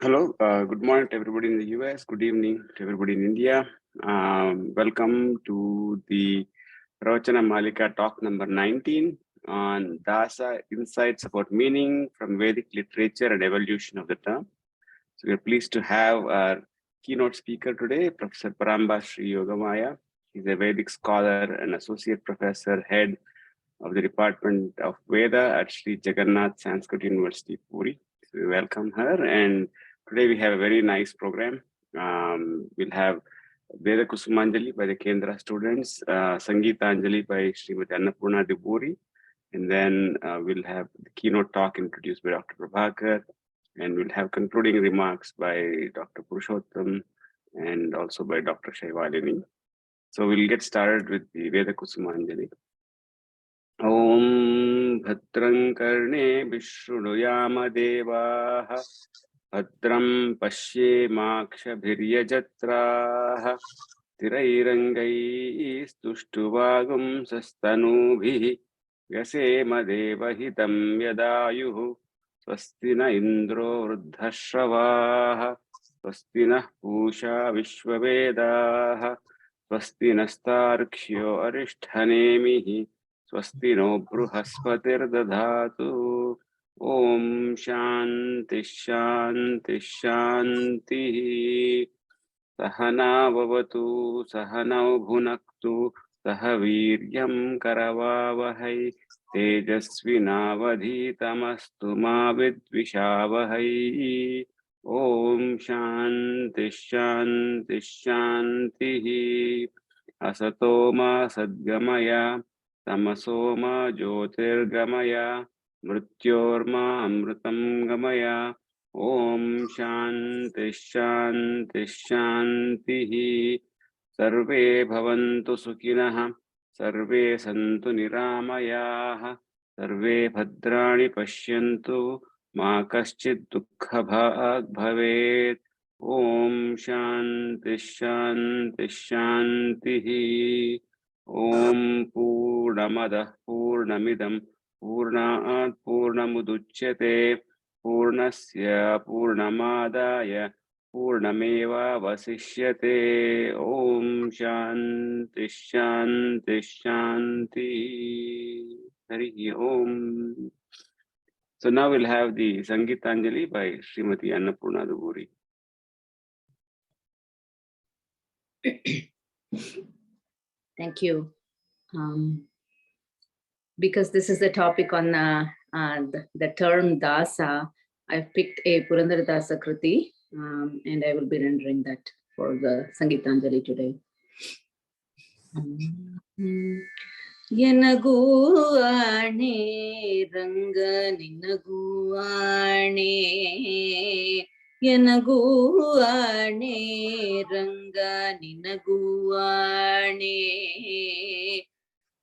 Hello, good morning to everybody in the US. Good evening to everybody in India. Welcome to the Ravachana Malika talk number 19 on Dasa Insights about Meaning from Vedic Literature and Evolution of the Term. So we're pleased to have our keynote speaker today, Professor Paramba Shree Yogamaya. He's a Vedic scholar and associate professor, head of the Department of Veda at Sri Jagannath Sanskrit University, Puri. So we welcome her, and today we have a very nice program. We'll have Veda Kusumanjali by the Kendra students, Sangeetanjali by Srimati Annapurna Diburi, and then we'll have the keynote talk introduced by Dr. Prabhakar, and we'll have concluding remarks by Dr. Purushottam and also by Dr. Shaivalini. So we'll get started with the Veda Kusumanjali. Om Bhadram Karne Vishrunuyaama Devaha Bhadram Pashyemakshabhiryajatraha Tirairangai Stuštuvagum Sastanubhi Vyasema Devahitam Yadayuhu Swasti na Indro Vruddhashravaha Swasti na Pusha Vishwavedaha Swasti nastarkshyo Arishthanemihi Swasti no Bruhaspatirdadhatu. Om Shanti Shanti Shanti. Sahana Vavatu Sahanau Bhunaktu Sahaviryam Karavavahai Tejasvinavadhitamastu ma vidvishavahai. Om Shanti Shanti Shanti. Asatoma Sadgamaya Tamasoma Jyotirgamaya Mrityorma Amritam Gamaya. Om Shanti Shanti Shanti. Sarve Bhavantu Sukhinah Sarve Santu Niramayaha Sarve Bhadrani Pashyantu Ma Kaschid Dukkha Bhag Bhavet. Om Shanti Shanti Shanti. Om Purnamadah Purnamidam Purnat Purnamuduchyate Purnasya Purnamadaya Purnameva Vasishyate. Om Shanti Shanti Shanti. Hari Om. So now we'll have the Sangeetanjali by Srimati Annapurna Diburi. Thank you. Because this is the topic on the term Dasa, I've picked a Purandara Dasa Kriti, and I will be rendering that for the Sangeetanjali today. Yenaguane Ranga Ninaguane Yenaguane Ranga Ninaguane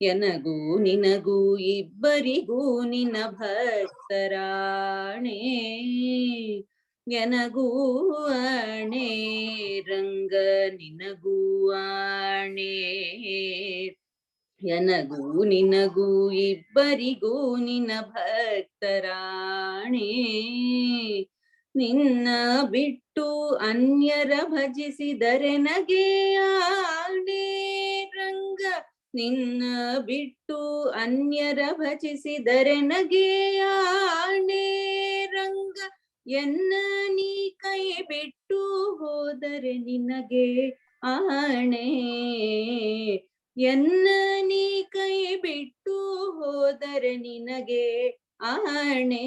Yanagu Ninagu Ibbarigu Nina Bhaktarane Yanaguane Ranga Ninaguane Yanagu Ninagu Ibbarigu Nina Bhaktarane Ninna Bittu Anyara Bhajisidare Nage Ade Ranga Ninna Bittu Anyara Bhajisidare Nage Ade Ranga Yenna ni kai bittu hodare ninage aane Yenna ni kai bittu hodare ninage aane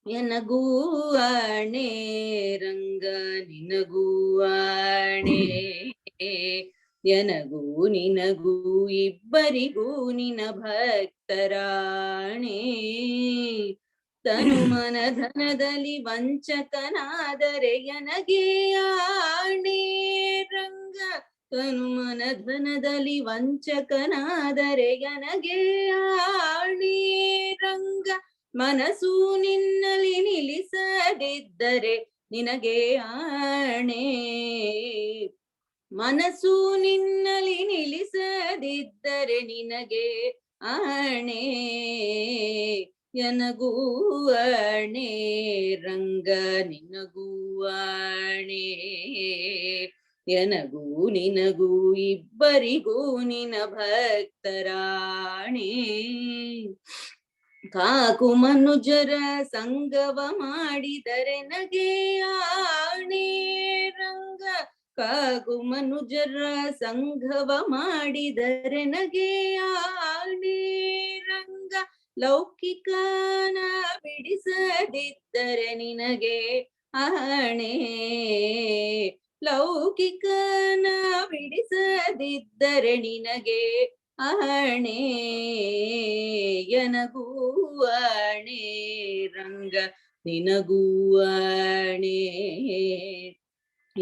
Yanagu aane ranga ninagu aane Yanagu ninagu ibbarigu nina bhaktarane Tanumana dhanadali vanchakanadare yanage aane ranga Tanumana dhanadali vanchakanadare yanage aane ranga Manasu ninnali nilisadiddare ninage aane Manasu ninnali nilisadiddare ninage aane ಎನಗೂವಣೆ ರಂಗ ನಿನಗೂವಣೆ ಎನಗೂ ನಿನಗೂ ಇಬ್ಬರಿಗೂ ನಿನ ಭಕ್ತರಾಣೆ cock ಮನುಜರ ಸಂಗವ ಮಾಡಿದರೆ ನಗೆ ಆಣೆ ರಂಗ cock ಮನುಜರ ಸಂಘವ ಮಾಡಿದರೆ ನಗೆ ಆಣೆ ರಂಗ ಲೌಕಿಕನ ಬಿಡಿಸದಿದ್ದರೆ ನಿನಗೆ ಆಣೆ ಲೌಕಿಕನ ಬಿಡಿಸದಿದ್ದರೆ ನಿನಗೆ ಆಣೆ ಎನಗೂ ಆಣೆ ರಂಗ ನಿನಗೂ ಆಣೆ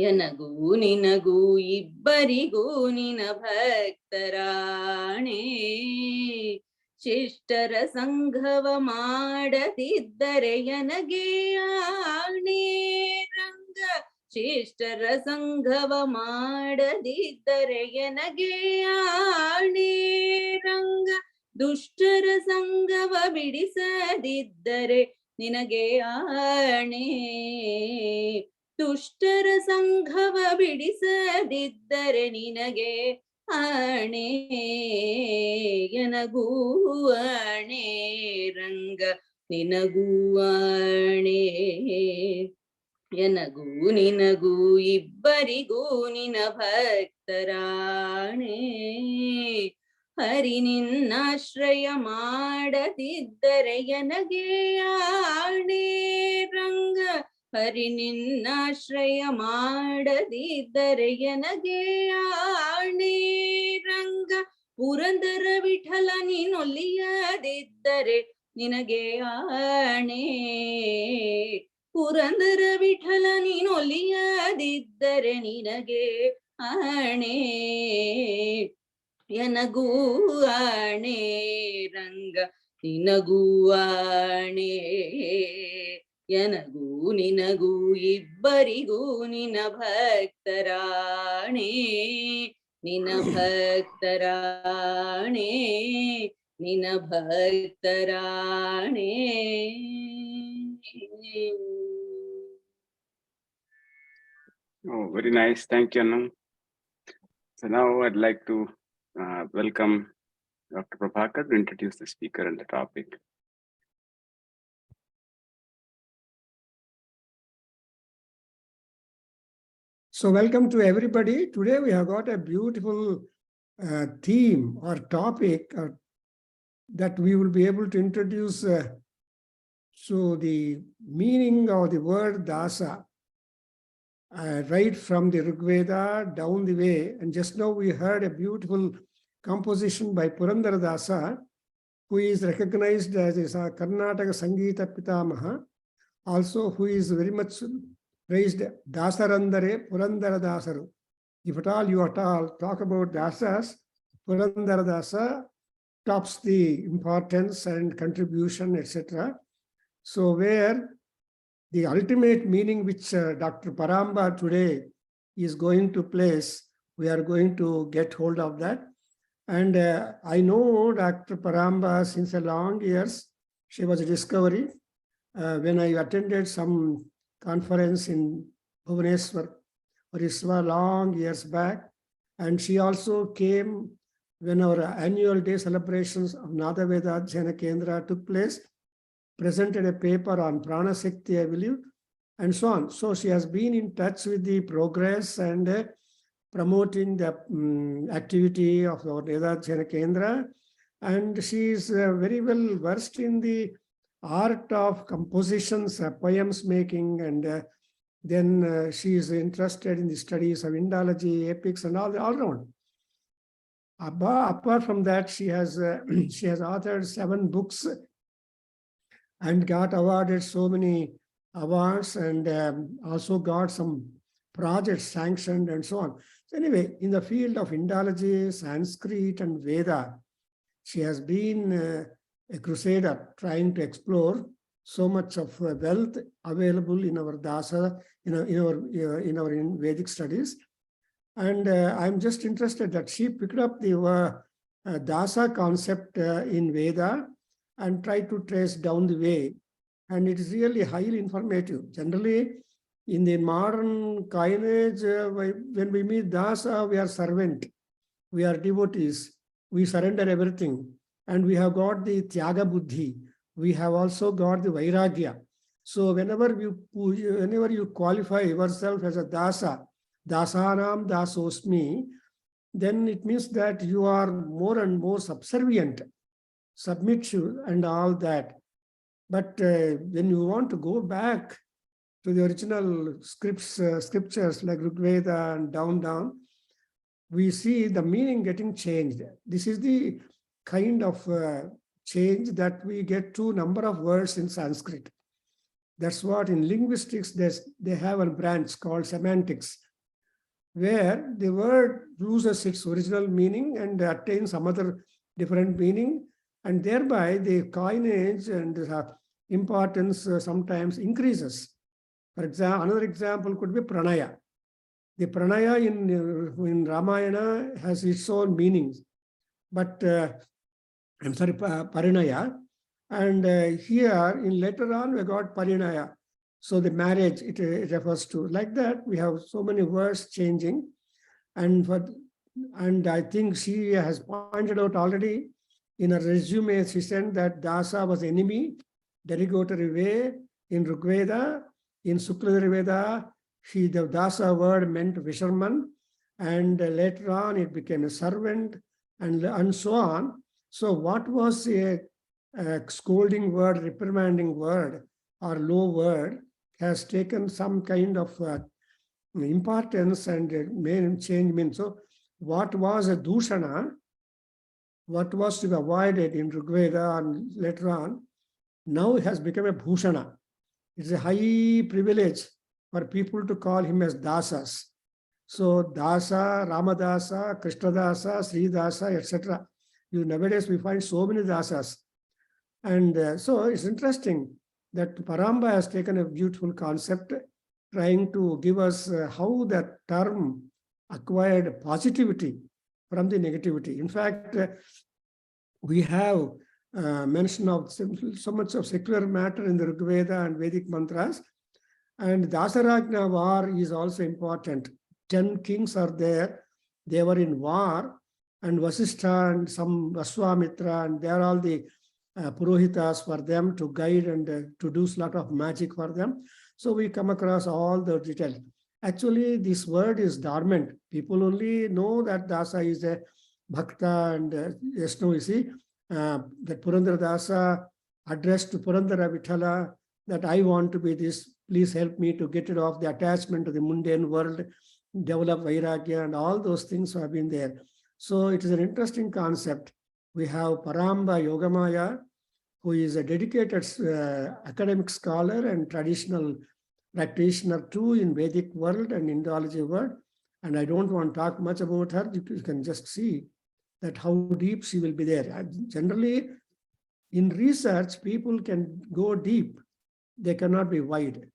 ಎನಗೂ ನಿನಗೂ ಇಬ್ಬರಿಗೂ ನಿನ ಭಕ್ತರಾಣೆ ಶಿಷ್ಟರ ಸಂಘವ ಮಾಡದಿದ್ದರೆ ಎನಗೆ ಆಣೆ ರಂಗ ಶಿಷ್ಟರ ಸಂಘವ ಮಾಡದಿದ್ದರೆ ಎನಗೆ ಆಣೆ ರಂಗ ದುಷ್ಟರ ಸಂಘವ ಬಿಡಿಸದಿದ್ದರೆ ನಿನಗೆ ಆಣೆ ದುಷ್ಟರ ಸಂಘವ ಬಿಡಿಸದಿದ್ದರೆ ನಿನಗೆ ಆಣೆ ಎನಗೂ ಆಣೆ ರಂಗ ನಿನಗೂ ಆಣೆ ಎನಗೂ ನಿನಗೂ ಇಬ್ಬರಿಗೂ ನಿನ ಭಕ್ತರಾಣೆ ಹರಿ ನಿನ್ನಾಶ್ರಯ ಮಾಡದಿದ್ದರೆ ಎನಗೆ ಆಣೆ ರಂಗ ಹರಿ ನಿನ್ನಾಶ್ರಯ ಮಾಡದಿದ್ದರೆ ಎನಗೆ ಆಣೆ ರಂಗ ಪುರಂದರ ವಿಠಲ ನೀನೊಲಿಯದಿದ್ದರೆ ನಿನಗೆ ಆಣೆ ಪುರಂದರ ವಿಠಲ ನೀನೊಲಿಯದಿದ್ದರೆ ನಿನಗೆ ಆಣೆ ಎನಗೂ ಆಣೆ ರಂಗ ನಿನಗೂ ಆಣೆ ಎನಗೂ ನಿನಗೂ ಇಬ್ಬರಿಗೂ ನಿನ ಭಕ್ತರಾಣೆ ನಿನ ಭಕ್ತರಾಣೆ ನಿನ ಭಕ್ತರಾಣೆ. Oh, very nice. Thank you, Anam. So now I'd like to welcome Dr. Prabhakar to introduce the speaker and the topic. So welcome to everybody. Today we have got a beautiful theme or topic that we will be able to introduce. So the meaning of the word Dasa, right from the Rigveda down the way. And just now we heard a beautiful composition by Purandara Dasa, who is recognized as a Karnataka Sangeeta Pitamaha, also who is very much praised Dasarandare Purandara Dasaru. If at all you at all talk about Dasas, Purandara Dasa tops the importance and contribution, etc. So where the ultimate meaning which Dr. Paramba today is going to place, we are going to get hold of that. And I know Dr. Paramba since a long years. She was a discovery. When I attended some conference in Bhubaneswar, Orissa, long years back, and she also came when our annual day celebrations of Nada Veda Adhyayana Kendra took place, presented a paper on Prana Shakti, I believe, and so on. So she has been in touch with the progress and promoting the activity of our Veda Adhyayana Kendra, and she is very well versed in the art of compositions, poems making, and then she is interested in the studies of Indology, epics, and all around. Apart from that, she has authored 7 books and got awarded so many awards, and also got some projects sanctioned and so on. So anyway, in the field of Indology, Sanskrit, and Veda, she has been a crusader trying to explore so much of wealth available in our Dasa, in our Vedic studies. And I'm just interested that she picked up the Dasa concept in Veda, and try to trace down the way. And it is really highly informative. Generally, in the modern coinage, when we meet Dasa, we are servant, we are devotees, we surrender everything. And we have got the Tyaga Buddhi. We have also got the Vairagya. So whenever you qualify yourself as a Dasa, Dasanam Dasosmi, then it means that you are more and more subservient, submissive and all that. But when you want to go back to the original scriptures like Rigveda and down, we see the meaning getting changed. This is the kind of change that we get to number of words in Sanskrit. That's what in linguistics they have a branch called semantics, where the word loses its original meaning and attains some other different meaning, and thereby the coinage and importance sometimes increases. For example, another example could be pranaya. The pranaya in Ramayana has its own meanings, but parinaya. And here in later on we got parinaya. So the marriage it refers to. Like that, we have so many words changing. And I think she has pointed out already in her resume, she said that Dasa was enemy, derogatory way in Rigveda. In Sukla Veda, the Dasa word meant fisherman, and later on it became a servant, and so on. So what was a scolding word, reprimanding word, or low word has taken some kind of importance and main change means. So what was a dushana, what was to be avoided in Rigveda and later on, now it has become a bhushana. It's a high privilege for people to call him as dasas. So Dasa, Ramadasa, Krishnadasa, Shree Dasa, etc. Nowadays we find so many dasas. And so it's interesting that Paramba has taken a beautiful concept, trying to give us how that term acquired positivity from the negativity. In fact, we have mention of so much of secular matter in the Rigveda and Vedic mantras, and Dasarajna war is also important. 10 kings are there, they were in war, and Vasishtha and some Vaswamitra, and they are all the Purohitas for them to guide and to do a lot of magic for them. So we come across all the details. Actually, this word is dormant. People only know that Dasa is a Bhakta, and yes, no, you see, that Purandara Dasa addressed to Purandara Vithala that I want to be this, please help me to get rid of the attachment to the mundane world, develop Vairagya, and all those things have been there. So it is an interesting concept. We have Paramba Yogamaya, who is a dedicated academic scholar and traditional practitioner too in Vedic world and Indology world. And I don't want to talk much about her. You can just see that how deep she will be there. Generally, in research, people can go deep. They cannot be wide.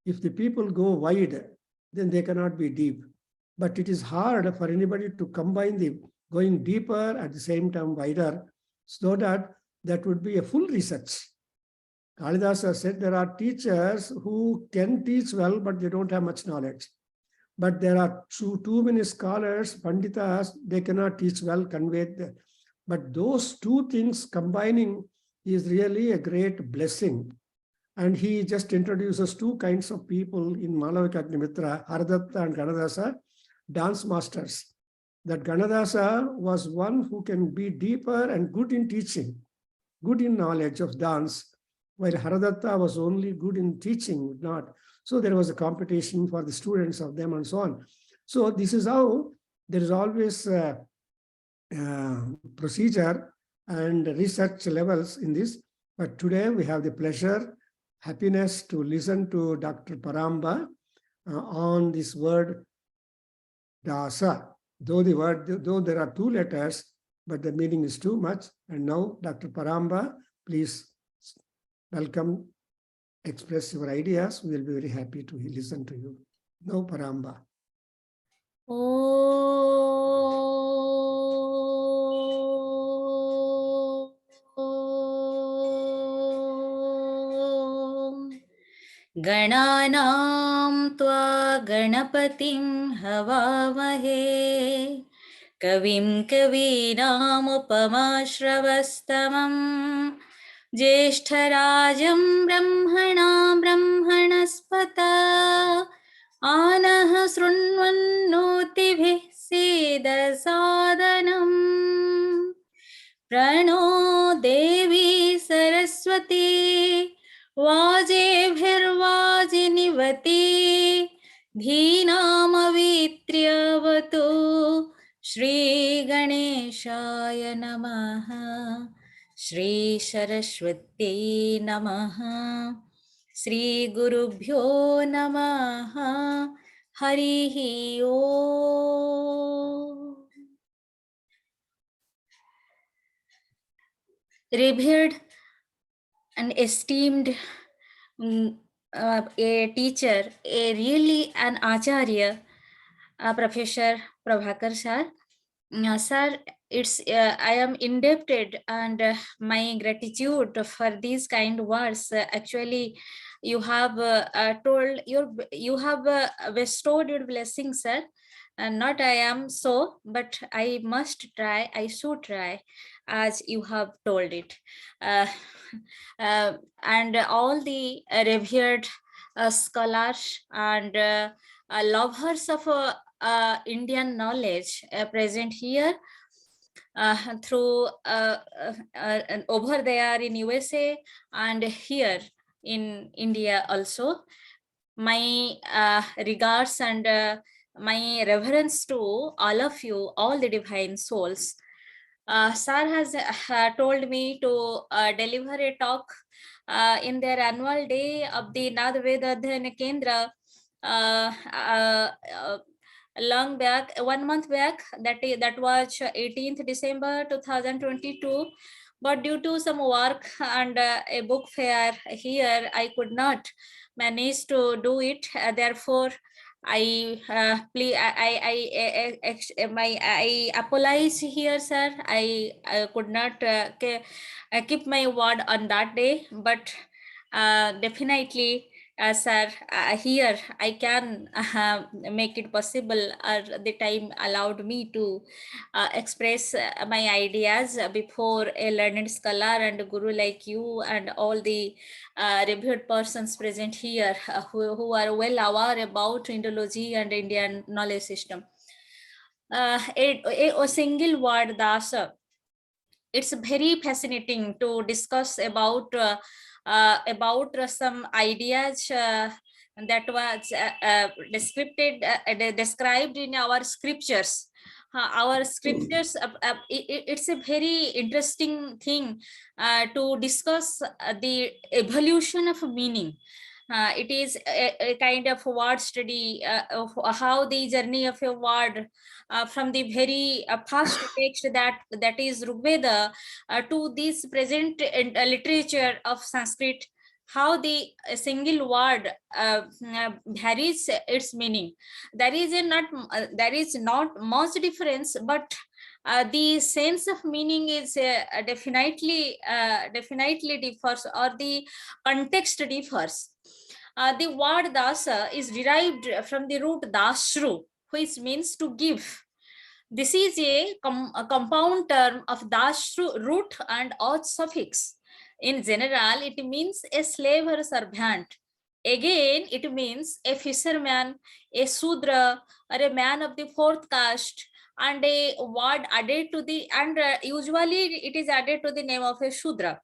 If the people go wide, then they cannot be deep. But it is hard for anybody to combine the going deeper at the same time wider, so that would be a full research. Kalidasa said there are teachers who can teach well, but they don't have much knowledge. But there are too many scholars, Panditas, they cannot teach well, convey. But those two things combining is really a great blessing. And he just introduces two kinds of people in Malavika Agnimitra, Haradatta and Ganadasa, dance masters. That Ganadasa was one who can be deeper and good in teaching, good in knowledge of dance, while Haradatta was only good in teaching, not. So there was a competition for the students of them and so on. So this is how there is always procedure and research levels in this. But today we have the pleasure, happiness to listen to Dr. Paramba on this word Dasa. Though there are two letters, but the meaning is too much. And now, Dr. Paramba, please welcome, express your ideas. We will be very happy to listen to you. Now, Paramba. गणानां त्वा गणपतिं हवामहे कविं कवीनामुपमाश्रवस्तमम् ज्येष्ठराजं ब्रह्मणां ब्रह्मणस्पत आनः शृण्वन्नोतिभिः सीदसादनम् प्रणो देवी सरस्वती वाजेभिर्वाजिनिवती धीनामवीत्र्यवतु श्रीगणेशाय नमः श्रीसरस्वत्यै नमः श्रीगुरुभ्यो नमः हरिः ओम् Revered and esteemed a teacher, really an acharya, Professor Prabhakar sir. Sir, I am indebted and my gratitude for these kind words. Actually, you have you have bestowed your blessings, sir. And not I am so, but I must try. I should try, as you have told it. And all the revered scholars and lovers of Indian knowledge present here through and over there in USA and here in India also. My regards and my reverence to all of you, all the divine souls. Sir has told me to deliver a talk in their annual day of the Veda Adhyayana Kendra long back, 1 month back, that was 18th December 2022. But due to some work and a book fair here, I could not manage to do it. Therefore, I apologize here, sir. I could not keep my word on that day, but definitely, sir, here I can make it possible, or the time allowed me to express my ideas before a learned scholar and guru like you and all the revered persons present here who are well aware about Indology and Indian knowledge system. A single word, Dasa. It's very fascinating to discuss about some ideas that was described in our scriptures. Our scriptures, it's a very interesting thing to discuss the evolution of meaning. It is a kind of word study of how the journey of a word from the very past text that is Rigveda to this present literature of Sanskrit, how the single word varies its meaning. There is not much difference, but the sense of meaning is definitely differs, or the context differs. The word dasa is derived from the root dasru, which means to give. This is a compound term of dasru root and och suffix. In general, it means a slave or a servant. Again, it means a fisherman, a sudra, or a man of the fourth caste, and a word added to the, and usually it is added to the name of a shudra.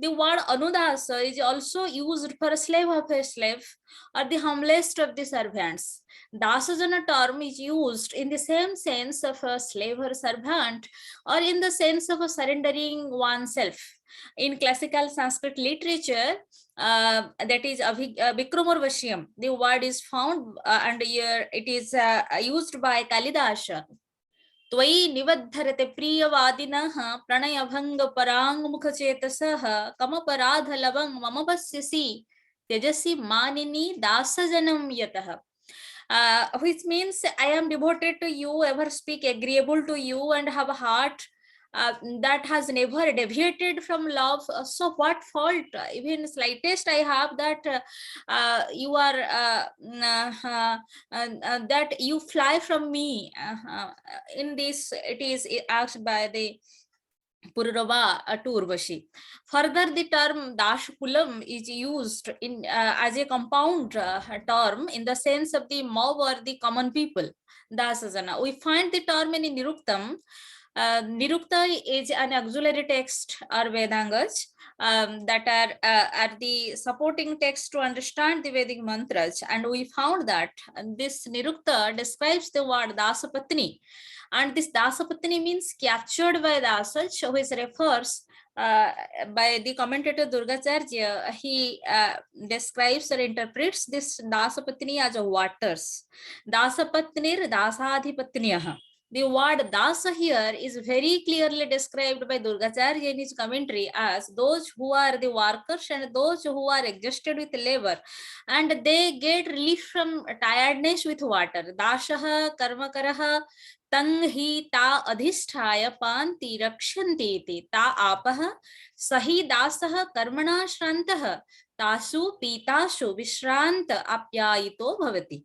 The word anudasa is also used for a slave of a slave, or the humblest of the servants. Dasajana term is used in the same sense of a slave or servant, or in the sense of a surrendering oneself. In classical Sanskrit literature, that is Vikramorvashyam, the word is found and here it is used by Kalidasa. त्वयि निबद्धरते प्रियवादिनः प्रणयभंग पराङ्मुखचेतसः कमपराधलवं मम पश्यसि तेजसि मानिनी दासजनं यतः. Which means I am devoted to you, ever speak agreeable to you, and have a heart that has never deviated from love. So what fault, even slightest I have, that you are that you fly from me? In this, it is asked by the Pururava to Urvashi. Further, the term Dashkulam is used in as a compound term in the sense of the mob or the common people. Dasasana. We find the term in Niruktam. Nirukta is an auxiliary text or Vedangas that are the supporting text to understand the Vedic mantras, and we found that this Nirukta describes the word Dasapatni, and this Dasapatni means captured by Dasa, which refers by the commentator Durgacharya. He describes or interprets this Dasapatni as a waters. Dasapatnir Dasadhipatniyah. The word Dasa here is very clearly described by Durgacharya in his commentary as those who are the workers and those who are exhausted with labor, and they get relief from tiredness with water. Dashaha karmakaraha तंग ही ता अधिष्ठाय पान्ति रक्षन्ति इति ता आपः सही दासः कर्मणा श्रान्तः तासु पीतासु विश्रांत आप्यायितो भवति.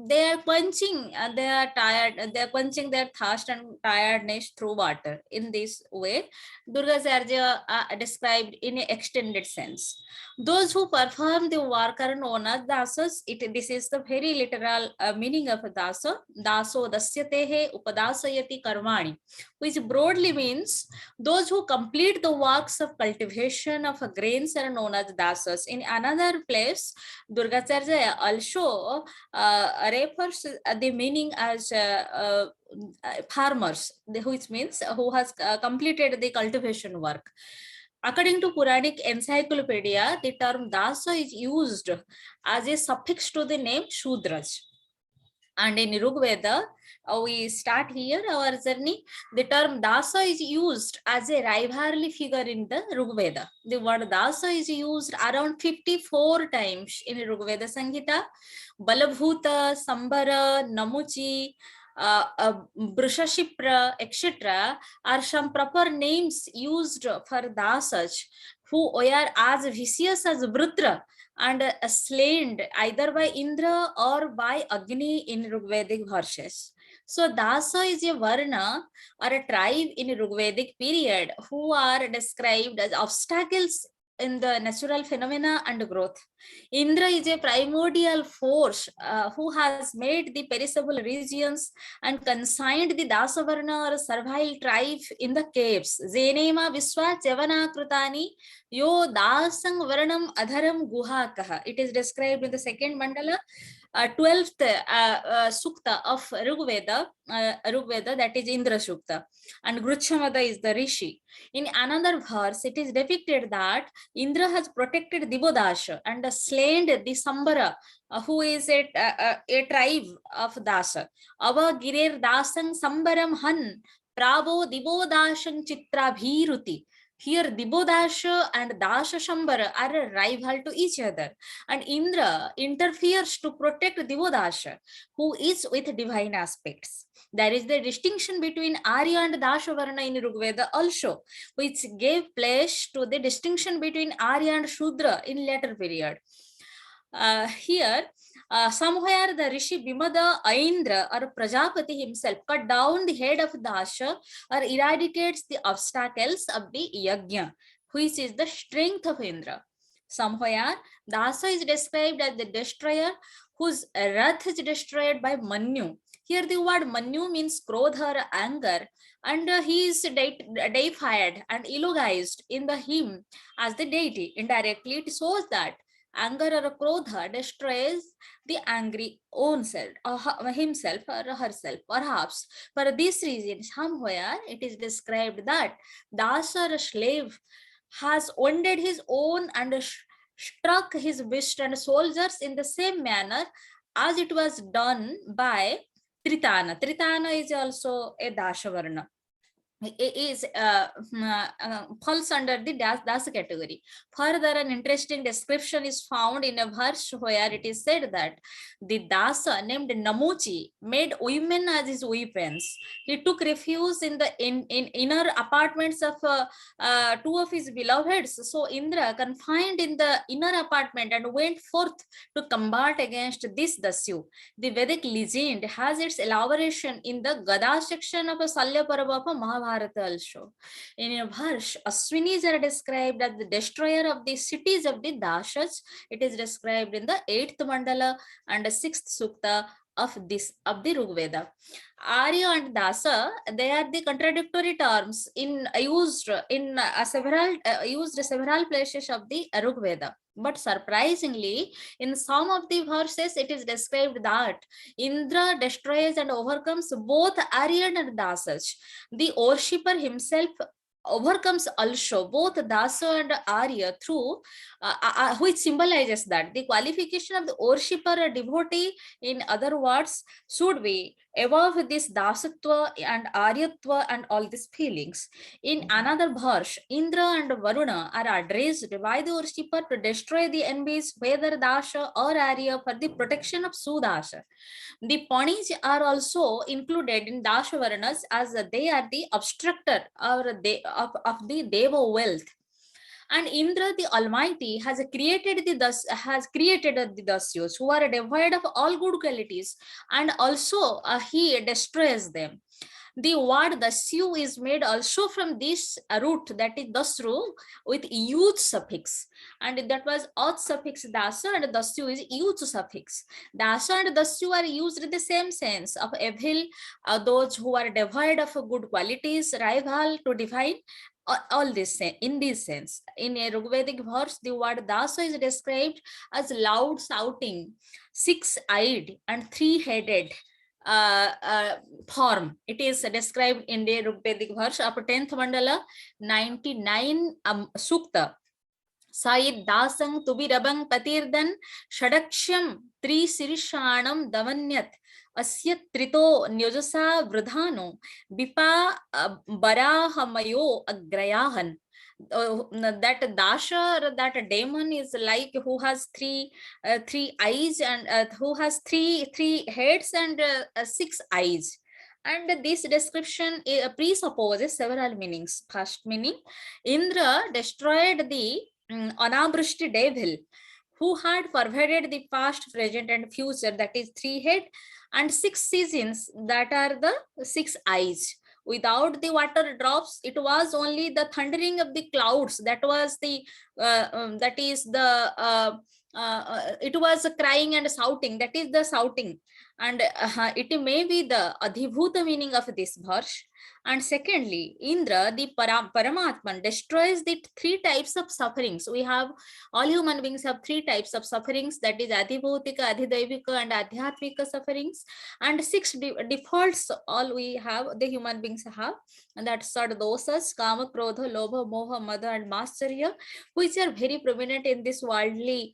They are quenching, they are tired, they are quenching their thirst and tiredness through water. In this way, Durgacharya described in an extended sense. Those who perform the work are known as dasas. This is the very literal meaning of dasa. Daso dasyatehe upadasayati karmani, which broadly means those who complete the works of cultivation of grains are known as dasas. In another place, Durgacharya also refers the meaning as farmers, which means who has completed the cultivation work. According to Puranic Encyclopedia, the term Dasa is used as a suffix to the name Shudras. And in Rigveda, we start here our journey. The term Dasa is used as a rivalry figure in the Rigveda. The word Dasa is used around 54 times in Rigveda Samhita. Balabhuta, Sambara, Namuchi, Brushashipra, etc. are some proper names used for Dasas who were as vicious as Vrutra and slain either by Indra or by Agni in Rigvedic verses. So Dasa is a Varna or a tribe in Rigvedic period who are described as obstacles in the natural phenomena and growth. Indra is a primordial force who has made the perishable regions and consigned the Dasavarna or servile tribe in the caves. Zenema Viswa Chavana Krutani Yo Dasang Varanam Adharam Guhakaha. It is described in the second mandala, 12th Sukta of Rigveda, that is Indra Sukta, and Gruchamada is the Rishi. In another verse, it is depicted that Indra has protected Dibodasha and slain the Sambara, who is a tribe of Dasa. Ava Girir Dasang Sambaram Han Prabo Dibodashang Chitra Bhiruti. Here, Dibodasha and Dasha Shambara are a rival to each other, and Indra interferes to protect Dibodasha, who is with divine aspects. There is the distinction between Arya and Dasha Varna in Rigveda also, which gave place to the distinction between Arya and Shudra in later period. Here, somewhere the Rishi Bimada Aindra or Prajapati himself cut down the head of Dasha or eradicates the obstacles of the Yajna, which is the strength of Indra. Somewhere, Dasa is described as the destroyer whose wrath is destroyed by Manu. Here the word Manu means krodha or anger, and he is deified and eulogized in the hymn as the deity. Indirectly, it shows that anger or krodha destroys the angry own self, or himself or herself. Perhaps for this reason, somewhere it is described that Dasa, a slave, has wounded his own and struck his beast and soldiers in the same manner as it was done by Tritana. Tritana is also a Dashavarna. is falls under the Dasa category. Further, an interesting description is found in a verse where it is said that the Dasa named Namuchi made women as his weapons. He took refuge in the inner apartments of two of his beloveds. So Indra confined in the inner apartment and went forth to combat against this Dasyu. The Vedic legend has its elaboration in the Gada section of a Salya Paramba of Mahabharata also. In a verse, Aswinis are described as the destroyer of the cities of the Dashas. It is described in the 8th Mandala and the 6th Sukta of the Rigveda. Arya and Dasa, they are the contradictory terms used several places of the Rigveda. But surprisingly, in some of the verses, it is described that Indra destroys and overcomes both Arya and Dasas. The worshipper himself overcomes also both Dasa and Arya through which symbolizes that the qualification of the worshipper or devotee, in other words, should be above this Dasatva and Aryatva and all these feelings. In another verse, Indra and Varuna are addressed by the worshipper to destroy the enemies, whether Dasha or Arya, for the protection of Sudasha. The Panis are also included in Dasha Varanas as they are the obstructor or of the Deva wealth. And Indra, the Almighty, has created the Dasyus, who are devoid of all good qualities, and also he destroys them. The word Dasyu is made also from this root, that is Dasru, with youth suffix, and that was auth suffix Dasa, and Dasyu is youth suffix. Dasa and Dasyu are used in the same sense of evil, those who are devoid of good qualities, rival to divine. All this in this sense. In a Rigvedic verse, the word Dasa is described as loud shouting, six-eyed and three-headed form. It is described in the Rigvedic verse of 10th Mandala, 99 Sukta. Said Dasang Tubirabang Patirdan Shadaksham Tri Sirishanam Davanyat Asya Trito Nyojasa Vrdhano Bipa Barahamayo Agrayahan. That Dasha, that demon is like who has three eyes and who has three heads and 6 eyes. And this description presupposes several meanings. First meaning, Indra destroyed the Anabrishti devil, who had pervaded the past, present, and future, that is 3 head, and 6 seasons, that are the 6 eyes. Without the water drops, it was only the thundering of the clouds, that was the it was crying and shouting, that is the shouting. And it may be the adhibhuta meaning of this verse. And secondly, Indra, the Paramatman, destroys the 3 types of sufferings. We have, all human beings have 3 types of sufferings, that is Adhibhutika, Adhidaivika, and Adhyatmika sufferings. And 6 defaults all we have, the human beings have, and that's dosas, Kama, Krodha, Lobha, Moha, Madha, and Matsarya, which are very prominent in this worldly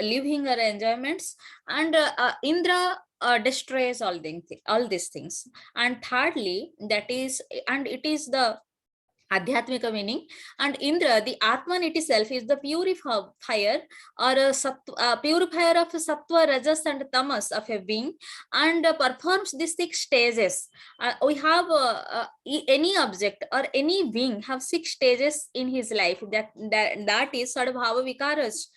living or enjoyments. And Indra destroys all these things. And thirdly, that is, and it is the Adhyatmika meaning. And Indra, the Atman itself, is the purifier or a purifier of Sattva, Rajas, and Tamas of a being, and performs these 6 stages. We have any object or any being have 6 stages in his life. That is Sadbhava Vikaras,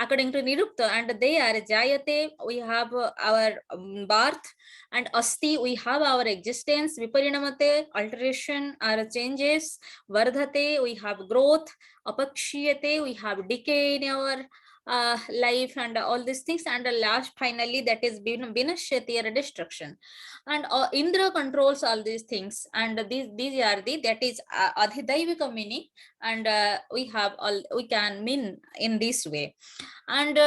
according to Nirupta, and they are Jayate, we have our birth, and Asti, we have our existence, Viparinamate, alteration or changes, Vardhate, we have growth, Apakshiyate, we have decay in our life, and all these things, and last finally that is Vinashyati or destruction. And Indra controls all these things, and these are that is Adhidaivika meaning, and we can mean in this way. And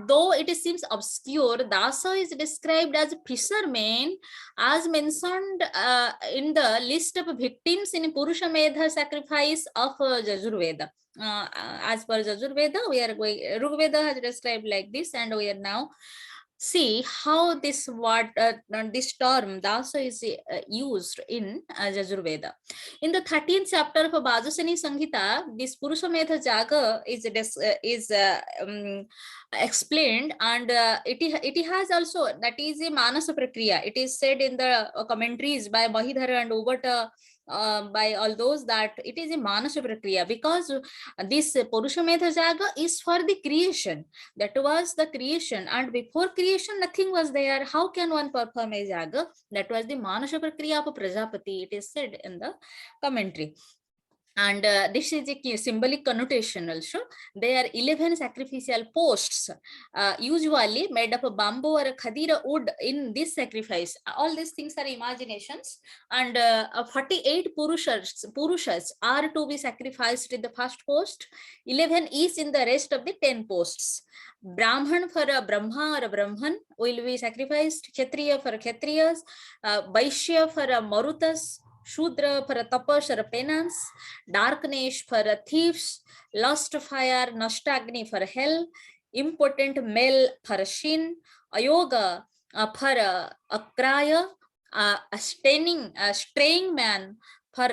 though it seems obscure, Dasa is described as fisherman, as mentioned in the list of victims in Purusha Medha sacrifice of Yajurveda. As per Yajurveda, Rigveda has described like this, and we are now see how this this term Dasa is used in Yajurveda. In the 13th chapter of Bhajasani Samhita, this Purushamedha Jaga is explained, and it has also, that is a Manasa Prakriya. It is said in the commentaries by Mahidhara and Ubata, by all those, that it is a Manasa Prakriya, because this Purushamedha Jaga is for the creation. That was the creation, and before creation nothing was there. How can one perform a Jaga? That was the Manasa Prakriya of Prajapati, it is said in the commentary. And this is a symbolic connotation also. There are 11 sacrificial posts, usually made of bamboo or khadira wood in this sacrifice. All these things are imaginations. And 48 purushas are to be sacrificed in the first post. 11 is in the rest of the 10 posts. Brahman for a Brahma or a Brahman will be sacrificed. Kshatriya for Kshatriyas. Vaishya for a Marutas. Shudra for a tapas or a penance, darkness for a thieves, lust fire, nashtagni for hell, impotent male for a shin, ayoga for a kraya, a straying man for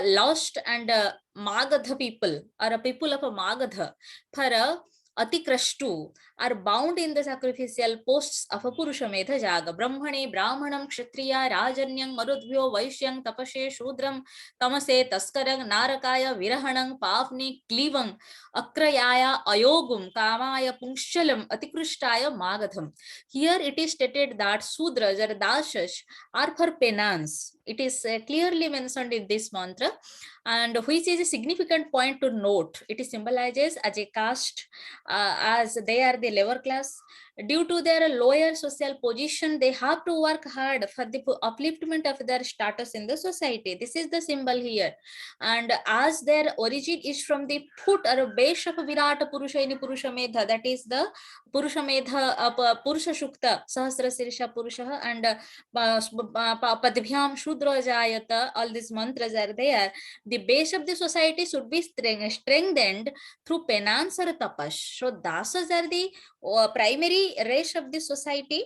lost, and Magadha people, or a people of a Magadha for a Atikrashtu, are bound in the sacrificial posts of a Purushamedha Jaga. Brahmane, Brahmanam, Kshatriya, Rajanyang, Marudhyo, Vaishyang, Tapashe, Shudram, Tamase, Taskarang, Narakaya, Virahanang, Pavni, Klivang, Akrayaya, Ayogum, Kamaya, Pungshalam, Atikrishtaya, Magadham. Here it is stated that Sudras or Dasas are for penance. It is clearly mentioned in this mantra, and which is a significant point to note. It is symbolizes as a caste, as they are the lower class. Due to their lower social position, they have to work hard for the upliftment of their status in the society. This is the symbol here. And as their origin is from the foot or base of Virata Purusha in Purushamedha, that is the Purushamedha, Purusha Shukta, Sahasra Sirisha Purusha, and Padbhyam Shudra Jayata, all these mantras are there. The base of the society should be strengthened through penance or tapas. So dasas are the primary race of the society,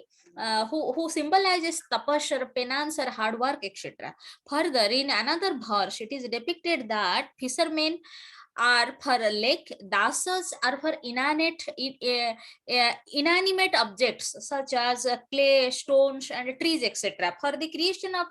who symbolizes tapas or penance or hard work, etc. Further, in another verse, it is depicted that fishermen are for a lake, dasas are for inanimate objects such as clay, stones, and trees, etc. For the creation of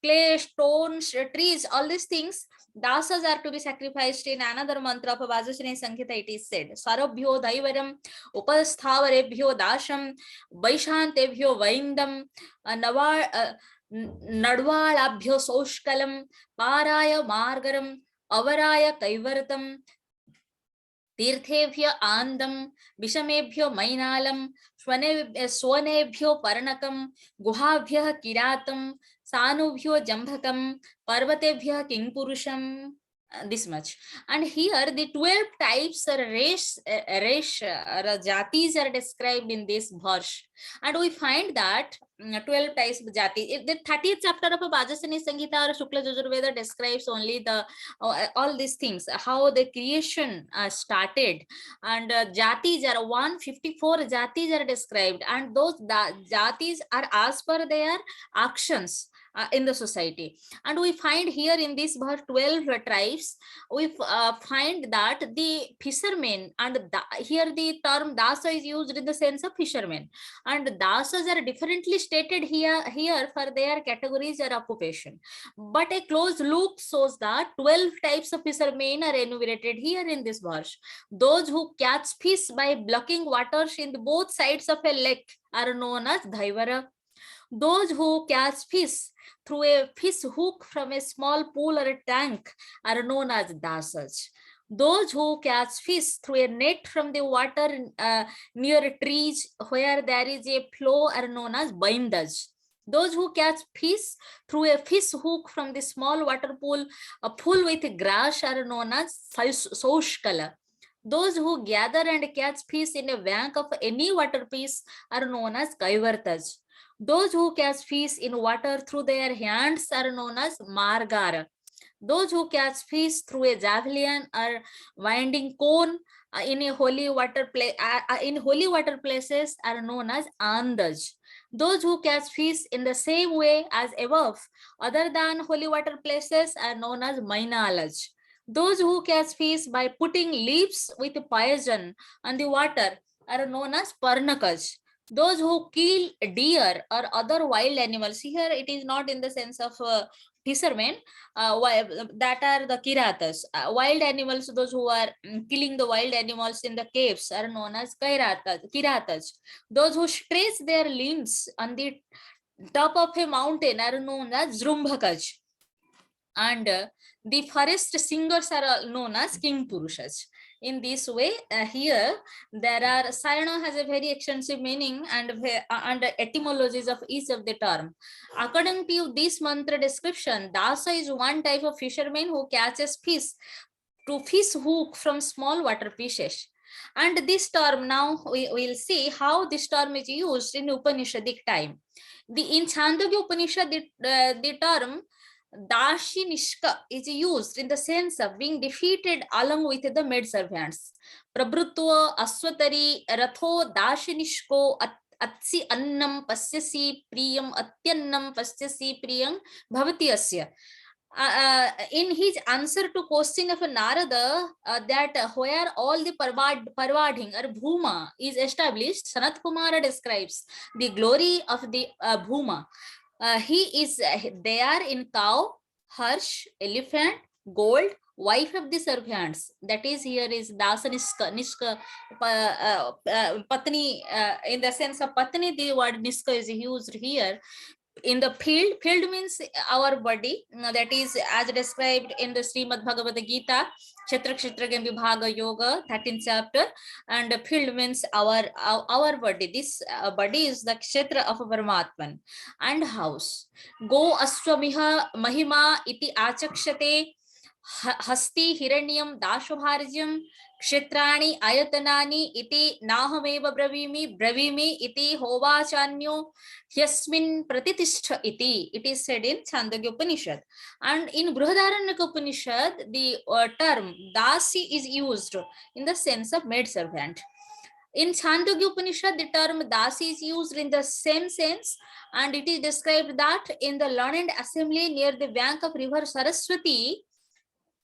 clay, stones, trees, all these things, dasas are to be sacrificed. In another mantra of Vajasani Sankhita, it is said, Sarabhyo Daivaram, Upasthavarabhyo Dasham, Vaishantebhyo Vaindam, Nadvalabhyo Soshkalam, Paraya Margaram, Avaraya Kaivartam, Tirthebhyo Andam, Vishamebhyo Mainalam, Swanebhyo Paranakam, Guhabhyo Kiratam, Sanubhyo Jambhakam, Parvatebhyo Kingpurusham. This much. And here the 12 types or race jatis are described in this verse, and we find that 12 types of jati. The 30th chapter of Vajasani Samhita or Shukla Yajurveda describes only the all these things, how the creation started, and jatis are 154 jatis are described, and those jatis are as per their actions in the society. And we find here in this verse 12 tribes. We find that the fishermen, and here the term dasa is used in the sense of fishermen, and dasas are differently stated here for their categories or occupation. But a close look shows that 12 types of fishermen are enumerated here in this verse. Those who catch fish by blocking waters in both sides of a lake are known as dhaivara. Those who catch fish through a fish hook from a small pool or a tank are known as dasas. Those who catch fish through a net from the water near trees where there is a flow are known as baindas. Those who catch fish through a fish hook from the small water pool, a pool with grass, are known as soshkala. Those who gather and catch fish in a bank of any water piece are known as kaivartas. Those who catch fish in water through their hands are known as margara. Those who catch fish through a javelin or winding cone in holy water places are known as andaj. Those who catch fish in the same way as above, other than holy water places, are known as mainalaj. Those who catch fish by putting leaves with poison on the water are known as parnakaj. Those who kill deer or other wild animals, here it is not in the sense of fishermen, that are the kiratas. Wild animals, those who are killing the wild animals in the caves are known as kiratas. Those who stretch their limbs on the top of a mountain are known as zrumbhakaj. And the forest singers are known as king purushas. In this way, here there are sayana has a very extensive meaning and etymologies of each of the term. According to this mantra description, Dasa is one type of fisherman who catches fish to fish hook from small water fishes. And this term, now we will see how this term is used in Upanishadic time. In Chandogya Upanishad, the term Dashinishka is used in the sense of being defeated along with the maid servants. Prabrutva Aswatari Ratho Dashinishko Atsi Annam Pasyasi Priyam Atyannam Pasyasi Priyam Bhavati Asya. In his answer to question of Narada, that where all the Parvadhing or Bhuma is established, Sanat Kumara describes the glory of the Bhuma. He is there in cow, harsh, elephant, gold, wife of the servants. That is, here is Dasa Nishka Patni. In the sense of Patni, the word Nishka is used here. In the field means our body, that is as described in the Srimad Bhagavad Gita, Kshetra Vibhaga Yoga, 13th chapter, and the field means our body. This body is the Kshetra of Paramatman. And house. Go Aswamiha Mahima iti achakshate hasti hiranyam dashabharjam kshetrani ayatanani iti nahameva bravimi iti hovachanyo Yasmin Pratitistha iti. It is said in Chandogya Upanishad. And in Brihadaranyaka Upanishad, the term Dasi is used in the sense of maid servant. In Chandogya Upanishad, the term Dasi is used in the same sense, and it is described that in the learned assembly near the bank of river Saraswati,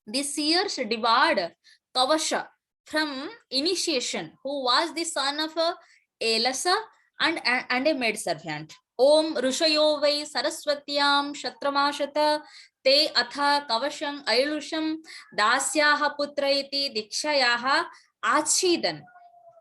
the seers devoured Kavasha from initiation, who was the son of Elasa and a maid servant. Om Rushayo Vai Saraswatyam Shatramashata Te Atha Kavasham Ailusham Dasyaha Putraiti Dikshayaha Achidan.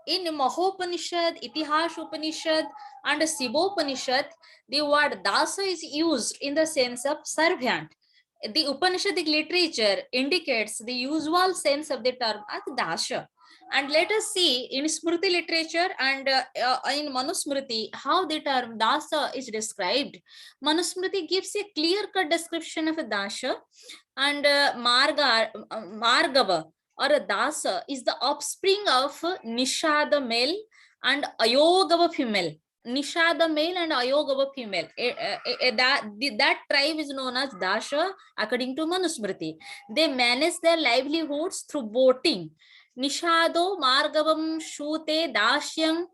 In Mahopanishad, Itihash Upanishad, and Sibopanishad, the word Dasa is used in the sense of servant. The Upanishadic literature indicates the usual sense of the term as Dasha. And let us see in Smriti literature and in Manusmriti how the term Dasa is described. Manusmriti gives a clear-cut description of a Dasha, and Margava or a Dasa is the offspring of Nishada male and Ayogava female. Nishada male and Ayogava female. That tribe is known as Dasha according to Manusmriti. They manage their livelihoods through boating. Nishado Margavam Shute Dashyam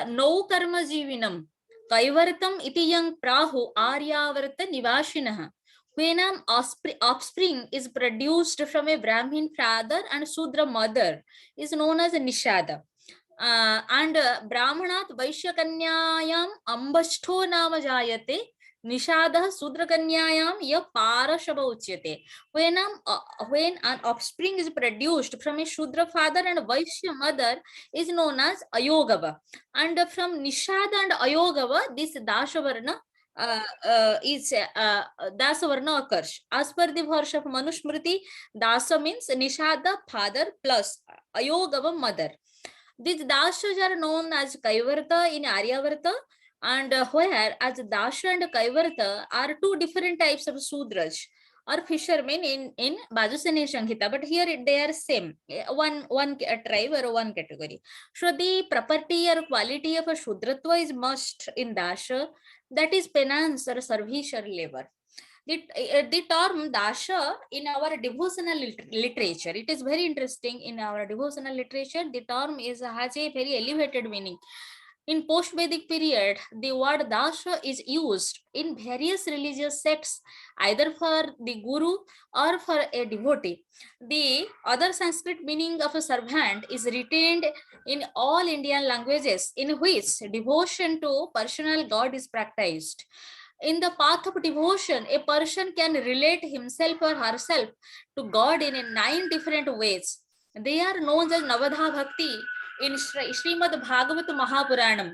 No Karma Jivinam Kaivartam Itiyang Prahu Aryavarta Nivashinaha. When an offspring is produced from a Brahmin father and Sudra mother is known as a Nishada. And Brahmanat Vaishya Ambashto Nama Jayate Nishada Sudrakanyayam ya Parashava Uchyate. When an offspring is produced from a Shudra father and Vaishya mother is known as Ayogava. And from Nishada and Ayogava, this Dashavarna is Dasavarna occurs. As per the verse of Manusmriti, Dasa means Nishada father plus Ayogava mother. These Dashas are known as Kaivarta in Aryavarta, and where as Dasha and Kaivarta are two different types of Sudras or fishermen in Bajusani Shankita, but here they are same, one tribe or one category. So the property or quality of a Shudratva is must in Dasha, that is penance or service or labor. The term dasha in our devotional literature, it is very interesting. In our devotional literature, the term has a very elevated meaning. In post-Vedic period, the word dasha is used in various religious sects, either for the guru or for a devotee. The other Sanskrit meaning of a servant is retained in all Indian languages in which devotion to personal God is practiced. In the path of devotion, a person can relate himself or herself to God in 9 different ways. They are known as Navadha Bhakti in Srimad Bhagavatam Mahapuranam.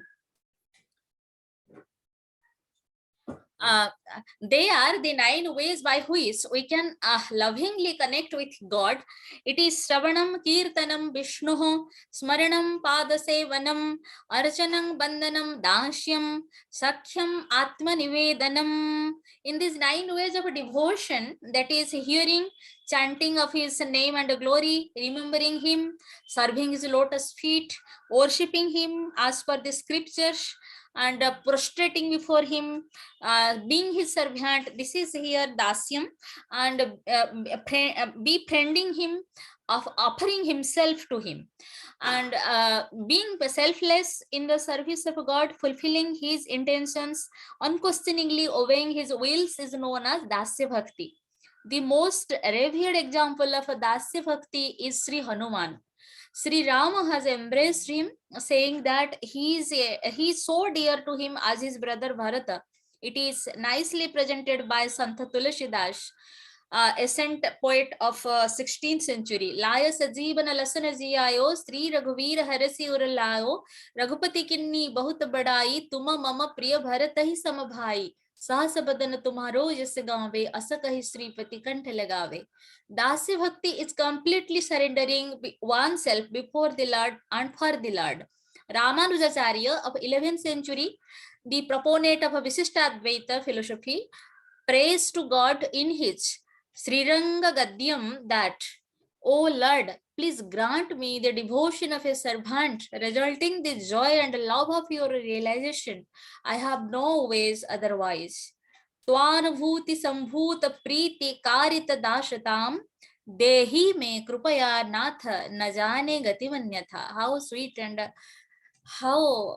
They are the 9 ways by which we can lovingly connect with God. It is Shravanam, Kirtanam, Vishnuho, Smaranam, Padasevanam, Archanam, Bandhanam, Dashyam, Sakhyam, Atma Nivedanam. In these 9 ways of devotion, that is hearing, chanting of his name and glory, remembering him, serving his lotus feet, worshipping him as per the scriptures, and prostrating before him, being his servant. This is here dasyam, and befriending him, of offering himself to him, and being selfless in the service of God, fulfilling his intentions, unquestioningly obeying his wills is known as Dasya Bhakti. The most revered example of a Dasya Bhakti is Sri Hanuman. Sri Rama has embraced him, saying that he is so dear to him as his brother Bharata. It is nicely presented by Santa Tulsidas, a saint poet of 16th century. Laya sajibana lasana jiyayo, Sri Raghuveer harasi uralayo, Raghupati kinni bahut badai, tuma mama priya Bharata hi samabhai. Sahas badan tumharo jas gaave, asa kahi Sripati kantha lagave. Dasya Bhakti is completely surrendering oneself before the Lord and for the Lord. Ramanujacharya of 11th century, the proponent of a Visishtadvaita philosophy, prays to God in his Sriranga Gadyam that, O Lord, please grant me the devotion of a servant, resulting the joy and love of your realization. I have no ways otherwise. Tvanubhuti sambhut priti karita dashatam dehi me krupaya natha na jane gatimanyatha. How sweet and how